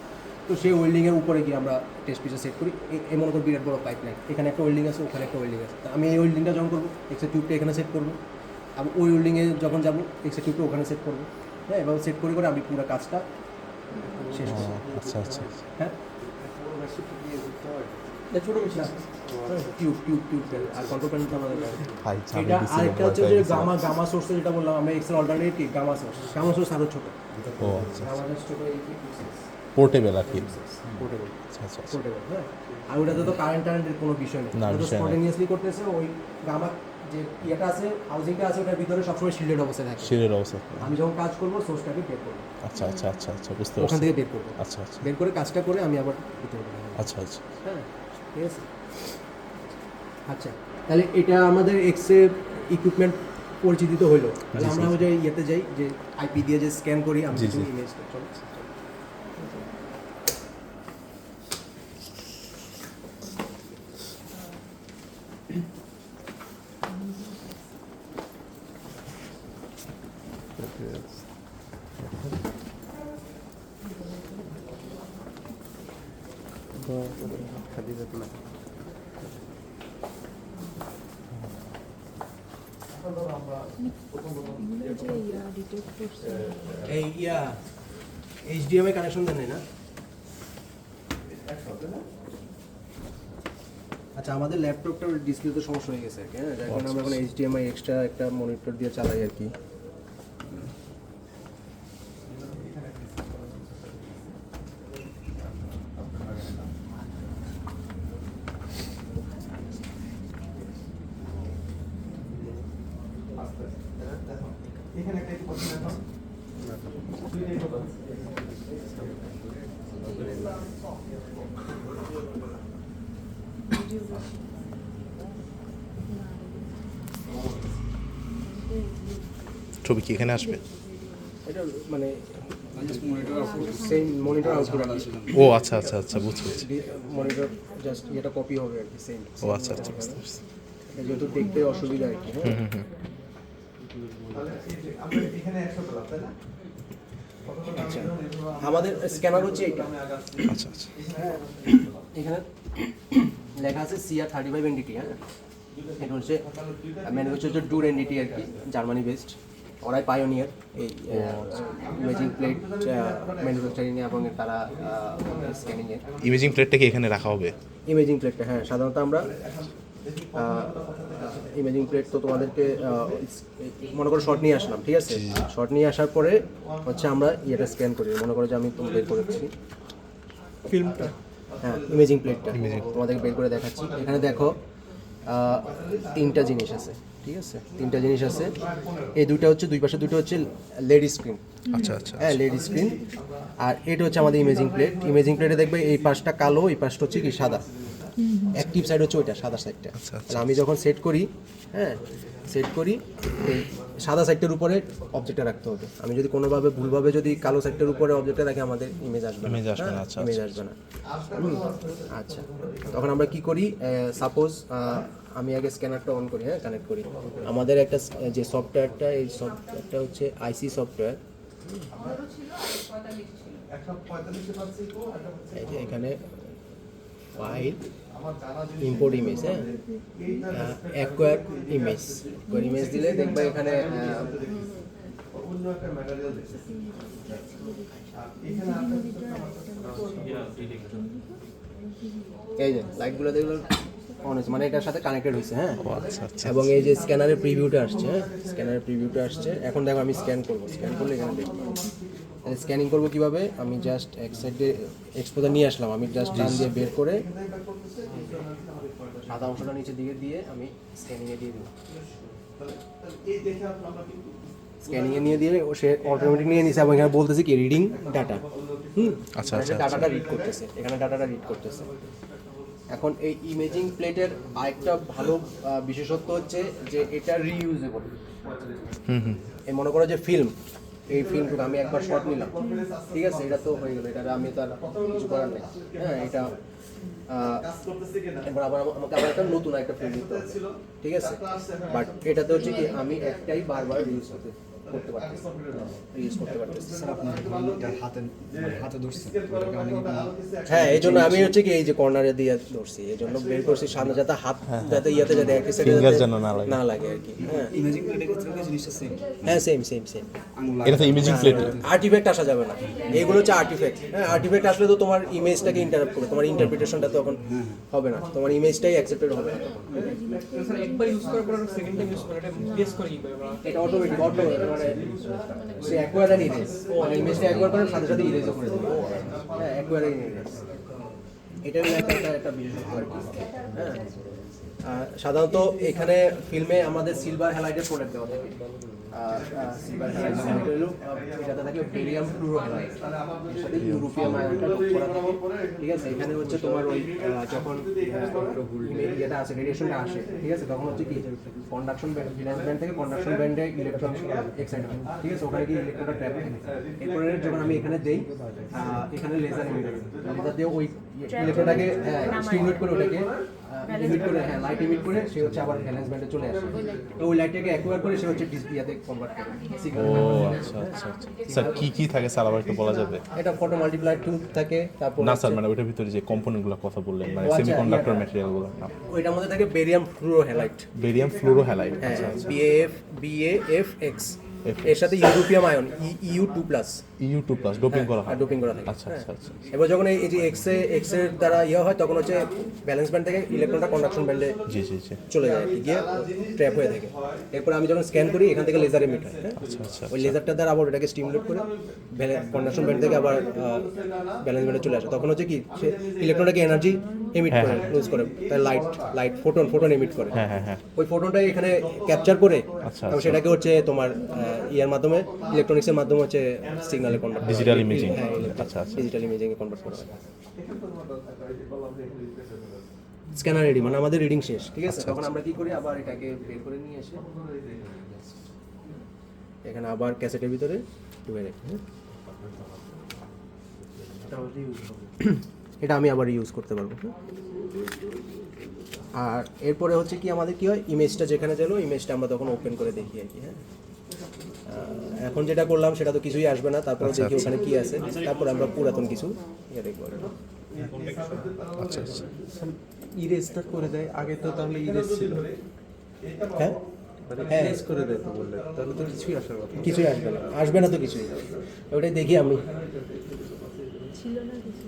তো সেই ওয়েল্ডিংয়ের উপরে গিয়ে আমরা টেস্ট পিসে সেট করি। এই মনে করি বিরাট বড় পাইপলাইন, এখানে একটা ওয়েল্ডিং আছে, ওখানে একটা ওয়েল্ডিং আছে, আমি এই ওয়েল্ডিংটা যখন করবো এক্সে টিউবটা এখানে সেট করবো, আমি ওই ওয়েল্ডিংয়ে যখন যাবো এক্সে টিউবটা ওখানে সেট করবো। হ্যাঁ, এবার সেট করে আমি পুরো কাজটা শেষ ও, করবো। আচ্ছা আচ্ছা হ্যাঁ, ছোট মেশিন টিউব আর কন্ট্রোল প্যানেলটা আমাদের কাছে। ভাই চাবি এটা দিছি, আরেকটা ভয় হচ্ছে পেয়ে যে গেছি। গামা সোর্স যেটা বললাম আমরা, এক্সেল অল্টারনেটিভ গামা সোর্স আরও ছোটো, ও আচ্ছা গামা সোর্স ছোটো, পোর্টেবল আর কি। পোর্টেবল আচ্ছা আচ্ছা আচ্ছা। পোর্টেবল। হ্যাঁ, আর ওটাতে তো কারেন্টের কোনো বিষয় নেই, না, ওটা তো বিষয় নেই। স্পন্টেনিয়াসলি করতেছে। ওই গামা যে ইয়েটা আছে, হাউজিংটা আছে, ওটার ভিতরে সবসময় শিল্ডেড অবস্থায় থাকে। শিরের অবস্থা। আমি যখন কাজ করবো সোর্সটাকে বের করবো, আচ্ছা আচ্ছা আচ্ছা আচ্ছা, বুঝতে ওখান পারছি। থেকে বের করবো, আচ্ছা আচ্ছা বের করে কাজটা করে আমি আবার ভিতরে ঢুকবো। আচ্ছা আচ্ছা হ্যাঁ, ঠিক আছে। আচ্ছা, তাহলে এটা আমাদের এক্সে ইকুইপমেন্ট পরিচিত হলো। তাহলে আমরা ওই যে ইয়েতে যাই, যে আইপি দিয়ে যে স্ক্যান করি আমি জি, কিছু জি। ইমেজ। চলো এই এইচডিএমআই কানেকশন দেন না? আচ্ছা, আমাদের ল্যাপটপটার ডিসপ্লেতে সমস্যা হয়ে গেছে আর কি, হ্যাঁ, যার কারণে আমরা এখন এইচডিএমআই এক্সট্রা একটা মনিটর দিয়ে চালাই আর কি। ছবি কি এখানে আসবে? এটা মানে সেম মনিটর আউটপুট আর কি, ও আচ্ছা আচ্ছা আচ্ছা, বুঝতে পারছি। মনিটর জাস্ট এটা কপি হবে আর কি, সেম। ও আচ্ছা আচ্ছা, বুঝতে পারছি। যেহেতু দেখতে অসুবিধা আর কি। হ্যাঁ, আচ্ছা, আমাদের স্ক্যানার হচ্ছে এটা। আচ্ছা আচ্ছা এখানে লেখা আছে CR35 এনডিটি। হ্যাঁ, এটা হচ্ছে ম্যানুফ্যাকচার হচ্ছে ডুর এনডিটি আর কি, জার্মানি বেসড। ওরাই পায়োনিয়ার এই ইমেজিং প্লেট ম্যানুফ্যাকচারিং এবং তারা স্ক্যানিংয়ে। ইমেজিং প্লেটটা কি এখানে রাখা হবে? ইমেজিং প্লেটটা, হ্যাঁ, সাধারণত আমরা ইমেজিং প্লেট তো তোমাদেরকে মনে করো শর্ট নিয়ে আসলাম, ঠিক আছে? শর্ট নিয়ে আসার পরে হচ্ছে আমরা ইয়েটা স্ক্যান করি। মনে করো যে আমি তোমাকে বের করেছি ফিল্মটা। হ্যাঁ, ইমেজিং প্লেটটা তোমাদেরকে বের করে দেখাচ্ছি। এখানে দেখো তিনটা জিনিস আছে, ঠিক আছে? তিনটা জিনিস আছে। এই দুইটা হচ্ছে, দুই পাশে দুটো হচ্ছে লেডি স্ক্রিন। আচ্ছা আচ্ছা হ্যাঁ, লেডি স্ক্রিন। আর এটা হচ্ছে আমাদের ইমেজিং প্লেট। ইমেজিং প্লেটে দেখবে এই পাশটা কালো, এই পাশটা হচ্ছে কি সাদা। অ্যাক্টিভ সাইড হচ্ছে ওইটা, সাদা সাইডটা। আচ্ছা, আচ্ছা। তাহলে আমি যখন সেট করি, হ্যাঁ, সেট করি, এই সাদা সাইডটার উপরে অবজেক্টটা রাখতে হবে। আমি যদি কোনোভাবে ভুলভাবে যদি কালো সাইডটার উপরে অবজেক্টটা রাখি, আমাদের ইমেজ আসবে না। Image আসবে না, আচ্ছা, ইমেজ আসবে না। আচ্ছা, তখন আমরা কি করি, সাপোজ আমি আগে স্ক্যানারটা অন করি, হ্যাঁ, কানেক্ট করি। আমাদের একটা যে সফটওয়্যারটা, এই সফটওয়্যারটা হচ্ছে আইসি সফটওয়্যার। এই যে এখানে ফাইল, ইম্পোর্ট ইমেজ, হ্যাঁ, অ্যাকোয়ার ইমেজ দিলে দেখবে এখানে এই যে লাইটগুলো দেখলো অন হয়েছে, মানে এটার সাথে কানেক্টেড হয়েছে। হ্যাঁ, ও আচ্ছা আচ্ছা এবং এই যে স্ক্যানারের প্রিভিউটা আসছে, হ্যাঁ, স্ক্যানারের প্রিভিউটা আসছে। এখন দেখো আমি স্ক্যান করবো, স্ক্যান করলে এখানে দেখবো। স্ক্যানিং করবো কিভাবে, আমি জাস্ট এক সাইডে এক্সপোজার নিয়ে আসলাম, আমি জাস্ট টান দিয়ে বের করে সাদা অংশটা নিচে দিকে দিয়ে আমি স্ক্যানিংয়ে দিয়ে দেবো। স্ক্যানিংয়ে নিয়ে দিয়ে সে অটোমেটিক নিয়ে নিছে এবং এখানে বলতেছে কি রিডিং ডাটা। আচ্ছা আচ্ছা ডাটাটা রিড করতেছে, এখানে ডাটাটা রিড করতেছে। এখন এই ইমেজিং প্লেটের আরেকটা ভালো বিশেষত্ব হচ্ছে যে এটা রিইউজেবল। এই মনে করো যে ফিল্ম এই ফিল্মটুকু আমি একবার শট নিলাম, ঠিক আছে, এটা তো হয়ে গেলো, এটা আমি তো আর কিছু করার নেই। হ্যাঁ, এটা এবার আবার আমাকে আবার একটা নতুন একটা ফিল্ম নিতে হবে, ঠিক আছে। বাট এটাতে হচ্ছে কি আমি একটাই বারবার করতে পারতেছি, ইউজ করতে পারতেছি। হ্যাঁ, এই জন্য আমি হচ্ছে কি এই যে কর্নারে দিয়ে ধরছি, এই জন্য বের করছি সামনে, যাতে হাত যাতে ইয়াতে যাতে একই সাইডে Finger যেন না লাগে। আর কি। হ্যাঁ, হ্যাঁ, সেম। এটা তো ইমেজিং প্লেট। আর্টিফ্যাক্ট আসা যাবে না, এগুলো হচ্ছে আর্টিফ্যাক্ট। হ্যাঁ, আর্টিফ্যাক্ট আসলে তো তোমার ইমেজটাকে ইন্টারাপ্ট করবে, তোমার ইন্টারপ্রিটেশনটা তখন হবে না, তোমার ইমেজটাই অ্যাকসেপ্টেড হবে না। স্যার একবার ইউজ করার পর সেকেন্ড টাইম ইউজ করা এটা গেস করে কি করে আমরা? এটা অটোমেটিক মানে সে অ্যাকোয়ার অ্যান্ড ইরেজ, মানে ইমেজটা অ্যাকোয়ার করার সাথে সাথে ইরেজও করে দেবে। হ্যাঁ, অ্যাকোয়ার অ্যান্ড ইরেজ, এটাই একটা বিশেষত্ব আর কি। হ্যাঁ, সাধারণত এখানে ফিল্মে আমাদের সিলভার হ্যালাইডের প্রোডাক্ট দেওয়া থাকে। সিলভার হ্যালাইড হলো এটাতে থাকে বেরিয়াম ফ্লুরো হ্যালাইড, এর সাথে ইউরোপিয়ান আয়নটা করা থাকে, ঠিক আছে। এখানে হচ্ছে তোমার ওই যখন যেটা আছে রেডিয়েশনটা আসে, ঠিক আছে, তখন হচ্ছে কি কন্ডাকশন ব্যান্ড থেকে কন্ডাকশন ব্যান্ডে ইলেকট্রন এক্সাইট হয়, ঠিক আছে, ওখানে কি ইলেকট্রনটা ট্র্যাপ থাকে। এরপরে যখন আমি এখানে দেই, এখানে লেজার লেজার দিয়ে ওই ইলেকট্রনটাকে স্টিমুলেট করে ওটাকে ইমিট করে, হ্যাঁ, লাইট ইমিট করে সে হচ্ছে আবার ভ্যালেন্স ব্যান্ডে চলে আসে। তো ওই লাইটটাকে অ্যাকুয়ার করে সে হচ্ছে ডিসপ্লেতে কনভার্ট করে সিগন্যাল। ও আচ্ছা। স্যার কি থাকে স্যার আবার একটু বলা যাবে? এটা ফটো মাল্টিপ্লায়ার টিউব থাকে, তারপর না স্যার, মানে ওইটার ভিতরে যে কম্পোনেন্টগুলোর কথা বললেন, মানে আচ্ছা, সেমিকন্ডাক্টর ম্যাটেরিয়ালগুলো। ওইটার মধ্যে থাকে barium fluoro halide, barium fluoro halide. হ্যাঁ, BAFX, এর সাথে europium ion EU2+, EU2+ doping করা হয়। ডোপিং করা থাকে। আচ্ছা। এবার যখন এই যে এক্স এর দ্বারা হয়, তখন হচ্ছে ব্যালেন্স ব্যান্ড থেকে ইলেকট্রনটা কন্ডাকশন ব্যান্ডে জি। চলে যায়, গিয়ে ট্র্যাপ হয়ে থাকে। এরপর আমি যখন স্ক্যান করি, এখান থেকে লেজার এমিট হয়। আচ্ছা। ওই লেজারটা দ্বারা আবার ওটাকে স্টিমুলেট করে কন্ডাকশন ব্যান্ড থেকে আবার ব্যালেন্স ব্যান্ডে চলে আসে। তখন হচ্ছে কি সে ইলেকট্রনটাকে এনার্জি এমিট করে, লুজ করে, তাই লাইট ফোটন এমিট করে। হ্যাঁ। ওই ফোটনটাই এখানে ক্যাপচার করে, আচ্ছা। এবং সেটাকে হচ্ছে তোমার ইয়ার মাধ্যমে, ইলেকট্রনিক্সের মাধ্যমে হচ্ছে সিগন্যালে কনভার্ট, ডিজিটাল ইমেজিং। হ্যাঁ, আচ্ছা। ডিজিটাল ইমেজিং এ কনভার্ট করা হয়। স্ক্যানার রেডি, মানে আমাদের রিডিং শেষ, ঠিক আছে। তখন আমরা কি করি, আবার এটাকে বের করে নিয়ে এসে এখানে আবার ক্যাসেটের ভিতরে ঢুকে রাখি। এটা আমি আবার ইউজ করতে পারবো। আর এরপরে হচ্ছে কি আমাদের কি হয়, ইমেজটা যেখানে গেলো, ইমেজটা আমরা তখন ওপেন করে দেখি আর কি। হ্যাঁ, এখন যেটা করলাম সেটা তো কিছুই আসবে না, তারপরে দেখি ওখানে কি আছে, তারপরে আমরা পুরাতন কিছু দেখবো। আচ্ছা। ইরেজটা করে দেয়, আগে তো তাহলে ইরেজ ছিল। হ্যাঁ, হ্যাঁ, ইরেজ করে দেয় তো বললে, তাহলে তো কিছুই আসার কথা। কিছুই আসবে না তো কিছুই। ওটাই দেখি আমি। ছিল না কিছু।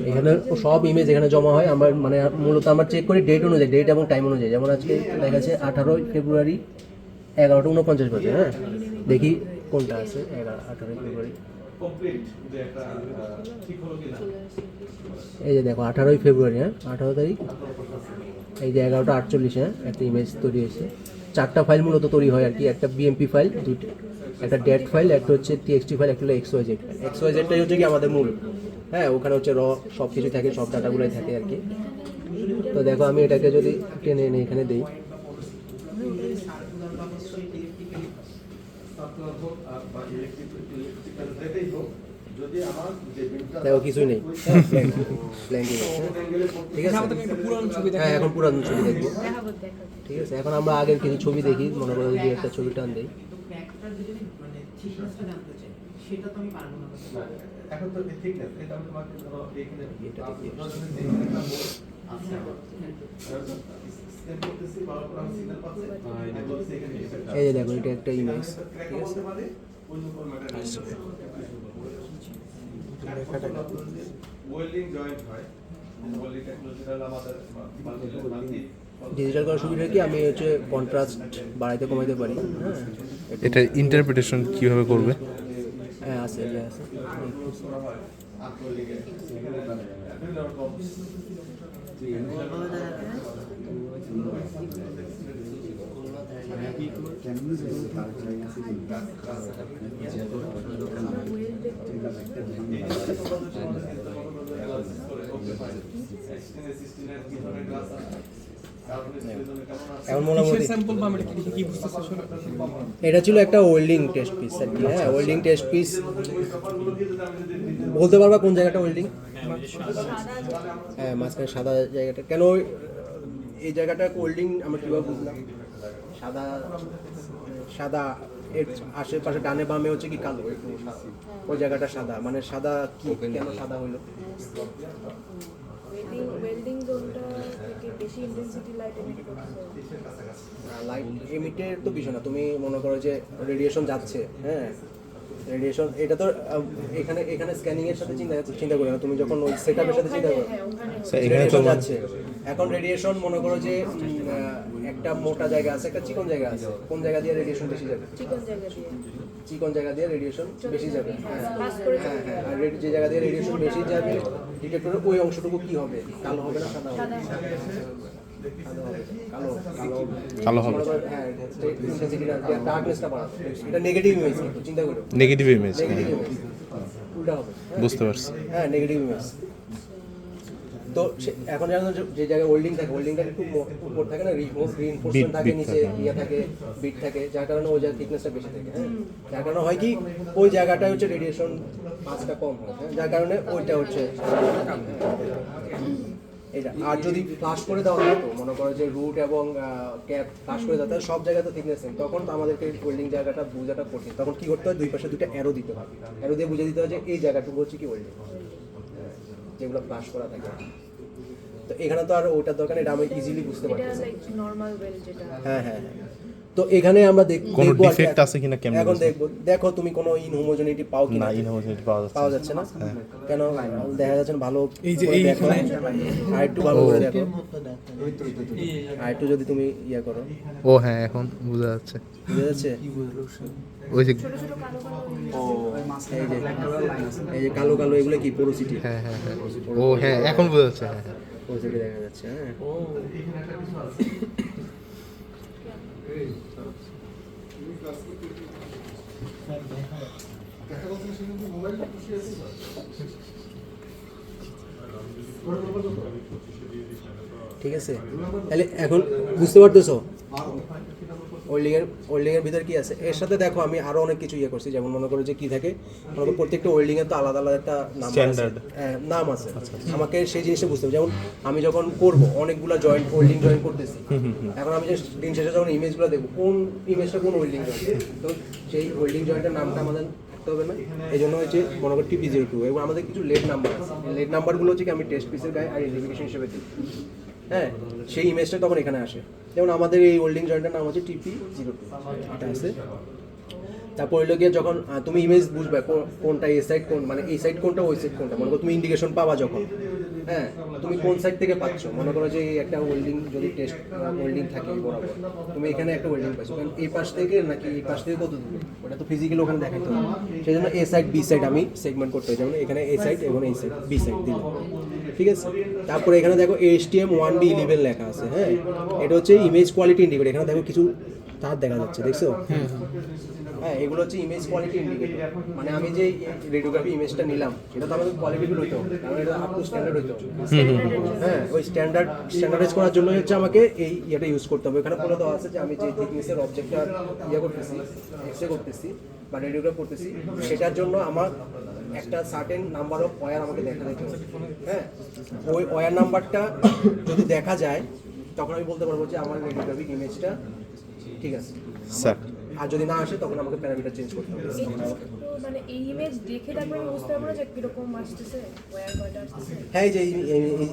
এখানে সব ইমেজ এখানে জমা হয়। আমরা মানে মূলত আমরা চেক করি ডেট অনুযায়ী, ডেট এবং টাইম অনুযায়ী। যেমন আজকে দেখা যাচ্ছে 18 ফেব্রুয়ারি 11:49 বাজে। হ্যাঁ, দেখি কোনটা আছে 18 ফেব্রুয়ারি। এই যে দেখো 18 ফেব্রুয়ারি, হ্যাঁ, 18 তারিখ, এই যে 11:48, হ্যাঁ, একটা ইমেজ তৈরি হয়েছে। 4টা ফাইল মূলত তৈরি হয় আর কি, একটা বিএমপি ফাইল, দুইটা, একটা ডেট ফাইল, একটা হচ্ছে টিএক্সটি ফাইল, একটা হলো XYZ। XYZটাই হচ্ছে কি আমাদের মূল। হ্যাঁ, ওখানে হচ্ছে সব কিছু থাকে, সব ডাটাগুলোই থাকে আর কি। তো দেখো আমি এটাকে যদি টেনে এনে এখানে দিই, দেখো কিছুই নেই, ব্ল্যাঙ্কিং, ঠিক আছে। হ্যাঁ, এখন পুরাতন ছবি দেখবো, ঠিক আছে। এখন আমরা আগের কিছু ছবি দেখি, মনে করো যদি একটা ছবি টান দিই, এই যে দেখো এটা একটা ইমেজ, ঠিক আছে। ডিজিটাল করার সুবিধা কি, আমি হচ্ছে কন্ট্রাস্ট বাড়াইতে কমাইতে পারি। হ্যাঁ, এটা ইন্টারপ্রিটেশন কিভাবে করবে? হ্যাঁ, আছে। এখন মোটামুটি স্যাম্পল বা আমরা কি বুঝতেছি আসলে? এটা ছিল একটা ওয়েল্ডিং টেস্ট পিস আর কি। হ্যাঁ, ওয়েল্ডিং টেস্ট পিস। বলতে পারবা কোন জায়গাটা ওয়েল্ডিং? হ্যাঁ, মাঝখানে সাদা জায়গাটা কেন? এই জায়গাটা ওয়েল্ডিং আমরা কীভাবে বুঝলাম? সাদা সাদা এর আশেপাশে ডানে বামে হচ্ছে কি কালো, একটু ওই জায়গাটা সাদা, মানে সাদা কি কেন সাদা হলো? ওয়েল্ডিং জোনটা থেকে বেশি ইন্টেন্সিটি লাইট এমিট করছে। লাইট এমিটের তো বিষয় না, তুমি মনে করো যে রেডিয়েশন যাচ্ছে, হ্যাঁ রেডিয়েশন, এটা তো এখানে এখানে স্ক্যানিং এর সাথে চিন্তা করি না, তুমি যখন ওই সেটআপের সাথে চিন্তা করো হ্যাঁ, ওখানে এখানে তো রেডিয়েশন যাচ্ছে। এখন রেডিয়েশন মনে করো যে একটা মোটা জায়গা আছে, একটা চিকন জায়গা আছে, কোন জায়গা দিয়ে রেডিয়েশন বেশি যাবে? চিকন জায়গা দিয়ে চিকন জায়গা দিয়ে রেডিয়েশন বেশি যাবে। হ্যাঁ পাস করে হ্যাঁ হ্যাঁ, আর যে জায়গা দিয়ে রেডিয়েশন বেশি যাবে ডিটেক্টরের ওই অংশটুকু কি হবে? কালো হবে না সাদা হবে? সাদা কালো হবে, কালো কালো কালো হবে। মনে করো, হ্যাঁ সেন্সিটিভিটি ডার্কনেসটা বাড়াবে, এটা নেগেটিভ ইমেজ, কিন্তু চিন্তা করো নেগেটিভ ইমেজ। নেগেটিভ ইমেজ উল্টা হবে। বুঝতে পারছি। হ্যাঁ, নেগেটিভ ইমেজ। তো এখন জানো যে জায়গায় ওয়েল্ডিং থাকে, ওয়েল্ডিংটা একটু উপর থাকে না, রিইনফোর্সমেন্ট থাকে, বিট নিচে ইয়ে থাকে, বিট থাকে, যার কারণে ওই জায়গায় থিকনেসটা বেশি থাকে। হ্যাঁ, যার কারণে হয় কি ওই জায়গাটায় হচ্ছে রেডিয়েশন পাঁচটা কম হয়। হ্যাঁ, যার কারণে ওইটা হচ্ছে এটা। আর যদি ফ্লাশ করে দেওয়া হয়, তো মনে করো যে রুট এবং ক্যাপ ফ্লাশ করে দেওয়া হয়, সব জায়গাতে থিকনেস সেম, তখন তো আমাদেরকে ওয়েল্ডিং জায়গাটা বোঝাটা কঠিন। তখন কি করতে হয়? দুই পাশে দুটো অ্যারো দিতে হয়, অ্যারো দিয়ে বুঝে দিতে হয় যে এই জায়গাটুকু হচ্ছে কি ওয়েল্ডিং, যেগুলো ফ্লাশ করা থাকে। তো এখানে তো আর ওটার দরকার নেই, এটা আমি ইজিলি বুঝতে এটা পারতেছি। লাইক নরমাল ওয়েল যেটা হ্যাঁ হ্যাঁ হ্যাঁ। তো এখানে আমরা কোনো দেখবো আর কি, defect আছে কিনা কেমনে এখন বুঝবো? দেখবো, দেখো তুমি কোনো ইনহোমোজেনিটি পাও কিনা। না, ইনহোমোজেনিটি পাওয়া যাচ্ছে পাওয়া না। যাচ্ছে না কেন? দেখা যাচ্ছে না ভালো এই যে করে দেখো, এইখানে আর একটু ভালো করে দেখো, আর একটু যদি তুমি ইয়া করো, ও হ্যাঁ, এখন বোঝা যাচ্ছে। বুঝা যাচ্ছে? ওই যে ছোট ছোট কালো কালো ও এই যে কালো কালো এগুলো কি পোরোসিটি? হ্যাঁ হ্যাঁ হ্যাঁ, ও হ্যাঁ, এখন বোঝা যাচ্ছে। হ্যাঁ হ্যাঁ। পোরোসিটি দেখা যাচ্ছে। হ্যাঁ, ঠিক আছে। তাহলে এখন বুঝতে পারতেছো ওয়েল্ডিং এর ভিতরে কি আছে? এর সাথে দেখো আমি আরো অনেক কিছু ইয়ে করছি, যেমন মনে করো যে কি থাকে, মনে করো প্রত্যেকটা ওয়েল্ডিং এর তো আলাদা আলাদা একটা নাম আছে। Standard। হ্যাঁ, নাম আছে। আমাকে সেই জিনিসটা বুঝতে হবে। যেমন আমি যখন করব অনেকগুলা জয়েন্ট ওয়েল্ডিং জয়েন করতেছি, এখন আমি যে দিন শেষে যখন ইমেজগুলো দেখবো কোন ইমেজটা কোন ওয়েল্ডিং জয়েন্ট, তো সেই ওয়েল্ডিং জয়েন্টের নামটা আমাদের থাকতে হবে না? এই জন্য হচ্ছে মনে করো TP02 এবং আমাদের কিছু লেট নাম্বার আছে। লেট নাম্বারগুলো হচ্ছে কি আমি টেস্ট পিসের গায়ে আইডেন্টিফিকেশন হিসেবে দিই। হ্যাঁ, সেই ইমেজটা তখন এখানে আসে। যেমন আমাদের এই ওয়েল্ডিং জয়েন্টের নাম হচ্ছে TP02, এটা আছে। তারপর হলো গিয়ে যখন তুমি ইমেজ বুঝবে কোনটা এই সাইড কোন, মানে এই সাইড কোনটা ওই সাইড কোনটা, মনে করো তুমি ইন্ডিকেশন পাবা যখন, হ্যাঁ তুমি কোন সাইড থেকে পাচ্ছ, মনে করো যে একটা ওয়েল্ডিং যদি টেস্ট ওয়েল্ডিং থাকে বরাবর, তুমি এখানে একটা ওয়েল্ডিং পাচ্ছ, কারণ এই পাশ থেকে নাকি এই পাশ থেকে কত দূরে ওটা তো ফিজিক্যালি ওখানে দেখাতে হবে। সেই জন্য এ সাইড বি সাইড আমি সেগমেন্ট করতে হয়, যেমন এখানে এ সাইড এবং এই সাইড বি সাইড দিলাম, ঠিক আছে। তারপরে এখানে দেখো ASTM 1B11 লেখা আছে। হ্যাঁ, এটা হচ্ছে ইমেজ কোয়ালিটি ইন্ডিকেটর। এখানে দেখো কিছু তার দেখা যাচ্ছে, দেখছো? হ্যাঁ, এগুলো হচ্ছে ইমেজ কোয়ালিটি ইন্ডিকেটর। মানে আমি যে রেডিওগ্রাফি ইমেজটা নিলাম সেটা তো আমাদের কোয়ালিটিফুল হইতে হবে, কারণ এটা আপ টু স্ট্যান্ডার্ড হইতে হবে। হ্যাঁ, ওই স্ট্যান্ডার্ডাইজ করার জন্য হচ্ছে আমাকে এই ইয়েটা ইউজ করতে হবে। এখানে বলে দেওয়া আছে যে আমি যে থিকনেসের অবজেক্টটা ইয়ে করতেছি, এক্সরে করতেছি বা রেডিওগ্রাফ করতেছি, সেটার জন্য আমার একটা সার্টেন নাম্বার অফ ওয়্যার আমাকে দেখা দিতে হবে। হ্যাঁ, ওই ওয়্যার নাম্বারটা যদি দেখা যায় তখন আমি বলতে পারবো যে আমার রেডিওগ্রাফিক ইমেজটা ঠিক আছে। স্যার, আর যদি না আসে তখন আমাকে প্যারামিটার চেঞ্জ করতে হবে। মানে এই ইমেজ দেখে তারপরে আমি বুঝতে পারবো না যে কিরকম আসতেছে, ওয়্যার কয়টা আসতেছে। হ্যাঁ, এই যে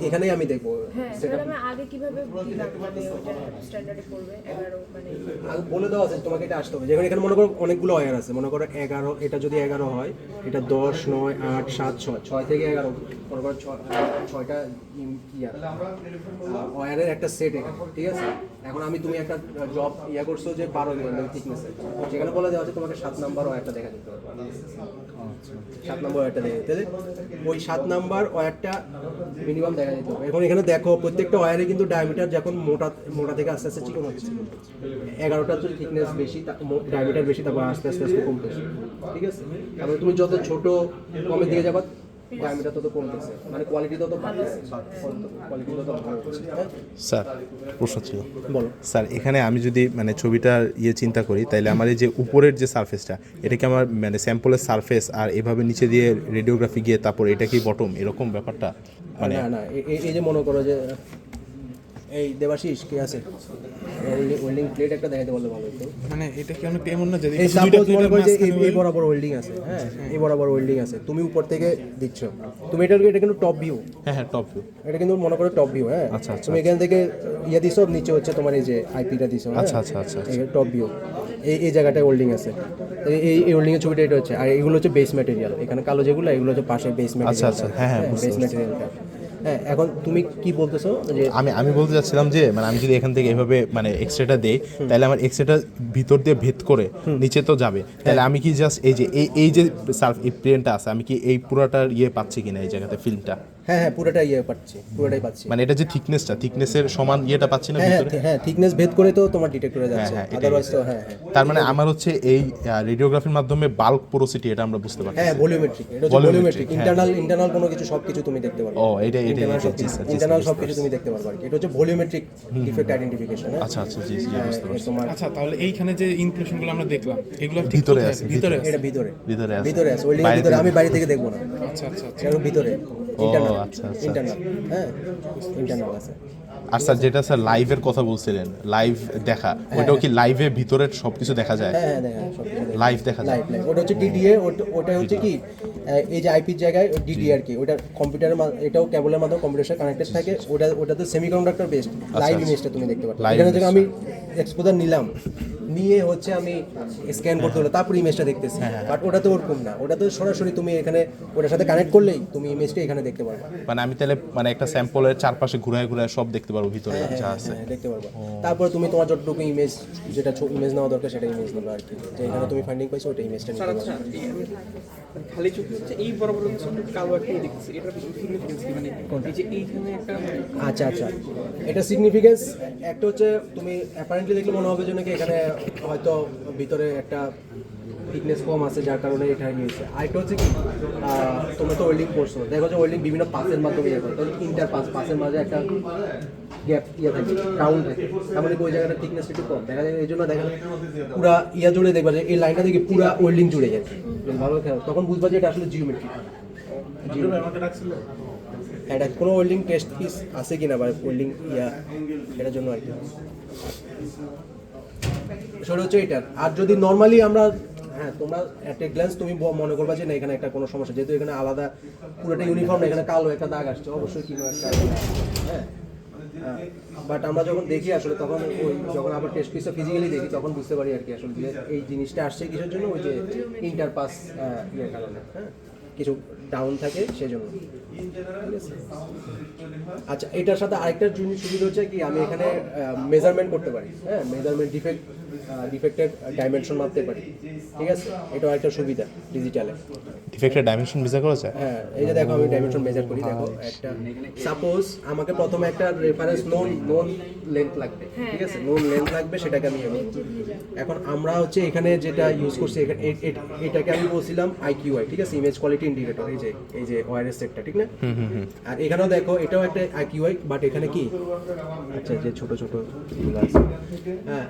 এখানেই আমি দেখবো হ্যাঁ, সেটা তাহলে আমি আগে কিভাবে দিলাম মানে ওটা স্ট্যান্ডার্ডে পড়বে 11 মানে আগে বলে দেওয়া আছে তোমাকে এটা আসতে হবে। যেখানে এখানে মনে করো অনেকগুলো ওয়্যার আছে, মনে করো 11, এটা যদি 11 হয়, এটা 10, 9, 8, 7, 6 থেকে 11, মনে করো 6টা ওয়্যারের একটা সেট এখানে, ঠিক আছে। এখন তুমি একটা জব করছো যে 12 mm থিকনেসে, সেখানে বলা দেওয়া আছে তোমাকে 7 নাম্বার ওয়্যারটা দেখা দিতে হবে। 7 নাম্বার ওয়্যারটা দেখা দিতে হবে, ওই 7 নাম্বার ওয়্যারটা মিনিমাম দেখা দিতে হবে। এখন এখানে দেখো প্রত্যেকটা ওয়্যারে কিন্তু ডায়ামিটার যখন মোটা থেকে আস্তে আস্তে চিকন হচ্ছে, 11টা যদি থিকনেস বেশি, ডায়ামিটার বেশি, তারপর আস্তে আস্তে আস্তে কমতেছে, ঠিক আছে? তারপরে তুমি যত ছোট কমের দিকে যাবা ডায়ামিটার তত কমতেছে, মানে কোয়ালিটি তত বাড়তেছে, কোয়ালিটি তত ভালো হচ্ছে। হ্যাঁ স্যার প্রশ্ন ছিল, বলো। স্যার এখানে আমি যদি মানে ছবিটার চিন্তা করি, তাইলে আমার এই যে উপরের যে সারফেসটা, এটা কি আমার মানে স্যাম্পলের সারফেস, আর এভাবে নিচে দিয়ে রেডিওগ্রাফি গিয়ে তারপর এটা কি বটম, এরকম ব্যাপারটা? মানে না এই যে মনে করো যে এই দেবাশিস কে আছে, ওয়েল্ডিং প্লেট একটা দেখাতে বললে ভালো হতো। মানে এটা কি অনেক এমন না যে এই সাপোজ মনে করো যে এই বরাবর ওয়েল্ডিং আছে, হ্যাঁ এই বরাবর ওয়েল্ডিং আছে, তুমি উপর থেকে দিচ্ছ, তুমি এটা কিন্তু টপ ভিউ, হ্যাঁ টপ ভিউ, এটা কিন্তু মনে করো টপ ভিউ, হ্যাঁ আচ্ছা, আচ্ছা, তুমি এখান থেকে দিছো, নিচে হচ্ছে তোমার এই যে আইপিটা দিছো, আচ্ছা আচ্ছা আচ্ছা টপ ভিউ, এই জায়গাটায় হোল্ডিং আছে, এই হোল্ডিং এর ছবিটা এটা হচ্ছে, আর এগুলো হচ্ছে বেস ম্যাটেরিয়াল, এখানে কালো যেগুলো এগুলো হচ্ছে পাশে বেস ম্যাটেরিয়াল। আচ্ছা, হ্যাঁ, বেস ম্যাটেরিয়ালটা। হ্যাঁ এখন তুমি কি বলতেছো যে আমি বলতে চাচ্ছিলাম যে মানে আমি যদি এখান থেকে এভাবে মানে এক্সট্রাটা দেই, তাহলে আমার এক্সট্রাটা ভিতর দিয়ে ভেদ করে নিচে তো যাবে, তাহলে আমি কি জাস্ট এই যে এই যে এই প্লেনটা আছে, আমি কি এই পুরাটার পাচ্ছি কিনা এই জায়গাতে ফিল্মটা? হ্যাঁ পুরোটাই পুরোটাই পাচ্ছি, মানে এটা যে থিকনেসের সমান পাচ্ছি না ভিতরে? হ্যাঁ থিকনেস ভেদ করে তো তোমার ডিটেক্ট করে যাচ্ছে, হ্যাঁ, এটাই। আদারওয়াইজ তো হ্যাঁ তার মানে আমার হচ্ছে এই রেডিওগ্রাফির মাধ্যমে বাল্ক পোরোসিটি এটা আমরা বুঝতে পারছি। হ্যাঁ ভলিউমেট্রিক, এটা হচ্ছে ভলিউমেট্রিক, ইন্টারনাল কোনো কিছু সবকিছু তুমি দেখতে পারবে। ও এটা ইন্টারনাল সবকিছু তুমি দেখতে পারবে আর কি, এটা হচ্ছে ভলিউমেট্রিক ডিফেক্ট আইডেন্টিফিকেশন। আচ্ছা জি বুঝতে পারছি। তোমার আচ্ছা তাহলে এইখানে যে ইনক্লুশনগুলো আমরা দেখলাম এগুলো ঠিক ভিতরে কোথায়? আছে, ভিতরে আছে। এটা ভিতরে আছে ভিতরে আছে, ওয়েল্ডিং এর ভিতরে, আমি বাইরে থেকে দেখবো না, আচ্ছা আচ্ছা আচ্ছা এটা ভিতরে ইন্টারনাল, আচ্ছা, ইন্টারনাল, হ্যাঁ ইন্টারনাল আছে। আর স্যার যেটা স্যার লাইভের কথা বলছিলেন, লাইভ দেখা, ওটাও কি লাইভে ভিতরের সবকিছু দেখা যায়? হ্যাঁ দেখা সবকিছু লাইভ দেখা যায়। লাইভ ওটা হচ্ছে ডিডিএ, ওটা হচ্ছে কি এই যে আইপির জায়গায় ডিডি আর কি, ওটা কম্পিউটারের এটাও কেবলের মাধ্যমে কম্পিউটারের সাথে কানেক্টেড থাকে, ওটাতে সেমিকন্ডাক্টর বেসড লাইভ ইমেজটা তুমি দেখতে পারবে। Live এখানে থেকে image। আমি এক্সপোজার নিলাম, নিয়ে হচ্ছে আমি স্ক্যান করতে হলো, তারপর ইমেজটা দেখতেছি, বাট ওটা তো ওরকম না, ওটা তো সরাসরি তুমি এখানে ওটার সাথে কানেক্ট করলেই তুমি ইমেজটা এখানে দেখতে পারবে। মানে আমি তাহলে মানে একটা স্যাম্পলের চারপাশে ঘুরায় সব দেখতে পারবো ভিতরে যা আছে। হ্যাঁ দেখতে পারবে, তারপর তুমি তোমার যতটুকু ইমেজ, যেটা ইমেজ নেওয়া দরকার সেটা ইমেজ নেবে আর কি, যে এখানে তুমি ফাইন্ডিং পাইছো ওটা ইমেজটা নিতে পারবে। আচ্ছা মানে খালি চোখে হচ্ছে এই বরাবর হচ্ছে একটু কালো একটা দেখছি, এটা সিগনিফিকেন্স কি মানে এই যে এইখানে একটা আচ্ছা এটা সিগনিফিকেন্স একটা হচ্ছে, তুমি অ্যাপারেন্টলি দেখলে মনে হবে যে নাকি এখানে হয়তো ভিতরে একটা থিকনেস কম আছে যার কারণে এটা হয়েছে। আরেকটা হচ্ছে কি তোমরা তো ওয়েল্ডিং করছো, দেখো যে ওয়েল্ডিং বিভিন্ন পাসের মাধ্যমে করে, তাহলে পাসের মাঝে একটা গ্যাপ থাকে, রাউন্ড থাকে, তার মানে ওই জায়গাটা থিকনেস একটু কম দেখা যায়, এই জন্য দেখা যায় পুরা জুড়ে দেখবা যে এই লাইনটা দেখে পুরা ওয়েল্ডিং জুড়ে যাচ্ছে, ভালো খেয়াল, তখন বুঝবা যে এটা আসলে জিওমেট্রিক। এটা কোনো ওয়েল্ডিং টেস্ট পিস আছে কিনা বা ওয়েল্ডিং এটার জন্য আর কি সেটা হচ্ছে এটার। আর যদি নর্মালি আমরা তোমরা অ্যাট এ গ্ল্যান্স তুমি মনে করবা যে না এখানে একটা কোনো সমস্যা, যেহেতু এখানে আলাদা পুরোটা ইউনিফর্ম না, এখানে কালো একটা দাগ আসছে, অবশ্যই কোনো একটা বাট আমরা যখন দেখি আসলে তখন ওই যখন আবার টেস্ট পিসটা ফিজিক্যালি দেখি তখন বুঝতে পারি আর কি আসলে যে এই জিনিসটা আসছে কিসের জন্য, ওই যে ইন্টারপাস কারণে, কিছু ডাউন থাকে সেজন্য। আচ্ছা এটার সাথে আরেকটা জিনিস সুবিধা হচ্ছে কি, আমি এখানে মেজারমেন্ট করতে পারি, মেজারমেন্ট ডিফেক্টের ডাইমেনশন মাপতে পারি, ঠিক আছে, এটাও একটা সুবিধা ডিজিটালে। ডিফেক্টের ডাইমেনশন মেজার করা যায়? হ্যাঁ এই যে দেখো আমি ডাইমেনশন মেজার করি, দেখো একটা সাপোজ আমাকে প্রথমে একটা রেফারেন্স নোন লেন্থ লাগবে, ঠিক আছে, নোন লেন্থ লাগবে, সেটাকে আমি এখন আমরা হচ্ছে এখানে যেটা ইউজ করছি এটাকে আমি বলছিলাম আইকিউআই, ঠিক আছে, ইমেজ কোয়ালিটি ইন্ডিকেটর, এই যে ওআরএস সেটটা, ঠিক না? আর এখানেও দেখো এটাও একটা আইকিউআই, বাট এখানে কি আচ্ছা যে ছোট ছোট গুলো আছে, হ্যাঁ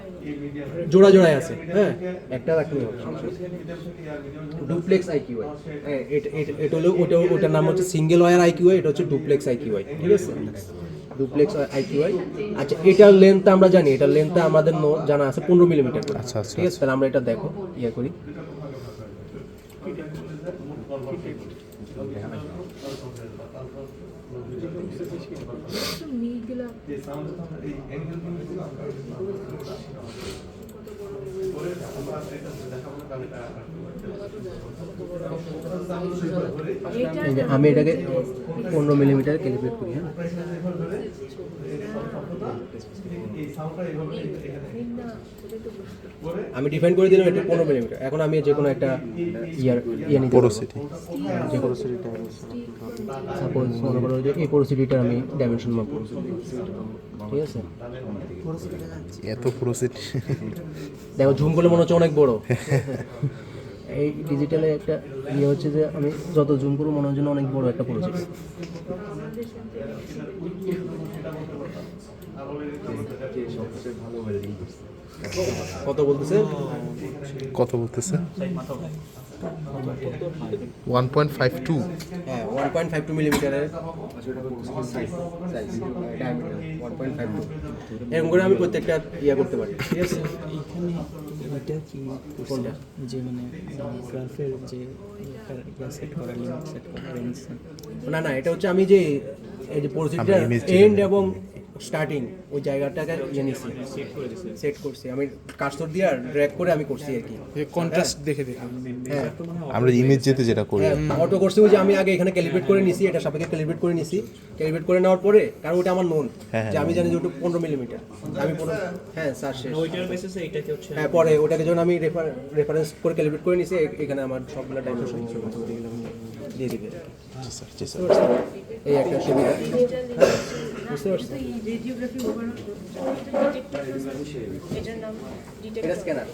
জোড়ায় আছে, হ্যাঁ একটা রাখলে হবে, ডুপ্লেক্স আইকিউআই, এটা হলো ওটার নাম হচ্ছে সিঙ্গেল ওয়্যার আইকিউআই, এটা হচ্ছে ডুপ্লেক্স আইকিউআই, ঠিক আছে, ডুপ্লেক্স আইকিউআই। আচ্ছা এটার লেন্থটা আমরা জানি, এটার লেন্থটা আমাদের জানা আছে 15 মিলিমিটার করে, আচ্ছা ঠিক আছে, তাহলে আমরা এটা দেখো করি মিলগুলা এই যে আমি এটাকে 15 মিলিমিটার ক্যালিব্রেট করি, হ্যাঁ। আমি ডিফাইন করে দিলাম এটা 15 মিলিমিটার। এখন আমি যে কোনো একটা ইয়ে নিতে পারবো। পোরোসিটি যে পোরোসিটিটা সাপোজ মনে করো যে এই পোরোসিটিটার আমি ডাইমেনশন মাপবো, ঠিক আছে। এত পোরোসিটি দেখো জুম করলে মনে হচ্ছে অনেক বড়। এই ডিজিটালে একটা ইয়ে হচ্ছে যে আমি যত জুম করবো মনে হচ্ছে অনেক বড় একটা পোরোসিটি। কত বলতেছে? কত বলতেছে? 1.52 হ্যাঁ 1.52 মিলিমিটারের 1.52 এরকম করে আমি প্রত্যেকটা ইয়ে করতে পারি, ঠিক আছে। এখানে এটা কি কোনটা যে মানে গ্রাফের যে সেট করা লিমিট সেট করা রেঞ্জ? না না, এটা হচ্ছে আমি যে এই যে পোরোসিটিটা আমি image এন্ড এবং স্টার্টিং ওই জায়গাটাকে ইয়ে নিচ্ছি, সেট করছি আমি কার্সর দিয়ে ড্র্যাগ করে আমি করছি আর কি। কন্ট্রাস্ট দেখে দেখে হ্যাঁ আমরা ইমেজ যেতে যেটা করি অটো করছি ওই যে আমি আগে এখানে ক্যালিব্রেট করে নিছি, এটা সাপেক্ষে ক্যালিব্রেট করে নিছি। ক্যালিব্রেট করে নেওয়ার পরে কারণ ওটা আমার নোন যে আমি জানি যে ওটা 15 মিলিমিটার আমি হ্যাঁ স্যার শেষ ওইটার বেসিসে এটাকে হচ্ছে হ্যাঁ পরে ওটাকে যখন আমি রেফারেন্স করে ক্যালিব্রেট করে নিছি এখানে আমার সবগুলো ডাইমেনশন দিয়ে দিবে। জি স্যার জি স্যার এই একটা সুবিধা। বুঝতে পারছি রেডিওগ্রাফি ওভারঅল এটার নাম এটা স্ক্যানার।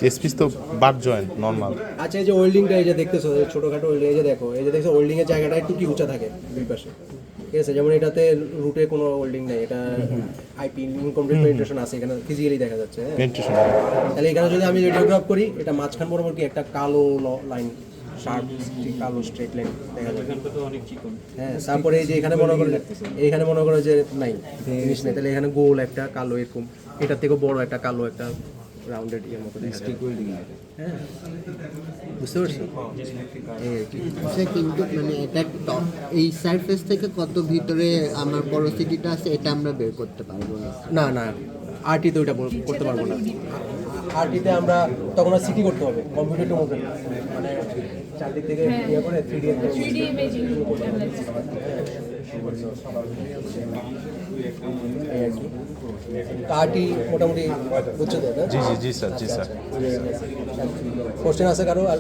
এসপিস তো বার জয়েন্ট নরমাল। আচ্ছা এই যে ওয়েল্ডিংটা এই যে দেখতেছো এই ছোটখাটো ওয়েল্ডিং, এই যে দেখো এই যে দেখছো ওয়েল্ডিং এর জায়গাটা একটু কি উঁচা থাকে দুই পাশে, ঠিক আছে। যেমন এটাতে রুটে কোনো ওয়েল্ডিং নেই, এটা আইপি ইনকমপ্লিট পেনিট্রেশন আছে, এখানে ফিজিক্যালি দেখা যাচ্ছে, হ্যাঁ। পেন্টেশন তাহলে এখানে যদি আমি রেডিওগ্রাফ করি এটা মাঝখান বরাবর কি একটা কালো লাইন শার্প কালো স্ট্রেট লাইন দেখা যাবে, হ্যাঁ। তারপরে এই যে এখানে মনে করো যে নাই জিনিস নেই, তাহলে এখানে গোল একটা কালো এরকম এটার থেকে বড় একটা কালো একটা রাউন্ডেড ইয়ের মতো দেখা যাবে, হ্যাঁ। বুঝতে পারছো? এই আর কি। আচ্ছা, কিন্তু মানে এটা টপ এই সারফেস থেকে কত ভিতরে আমার পরোসিটিটা আছে এটা আমরা বের করতে পারবো না। না না আরটিতে ওইটা করতে পারবো না। আরটিতে আমরা তখন আর সিটি করতে হবে কম্পিউটার টু মোবাইল, মানে চারদিক থেকে ইয়ে করে 3D 3D ইমেজিং অ্যানালাইসিস এই আর কি। আরটি মোটামুটি বুঝছো তো, না? জি জি জি স্যার জি স্যার কোশ্চেন আছে কারো আর?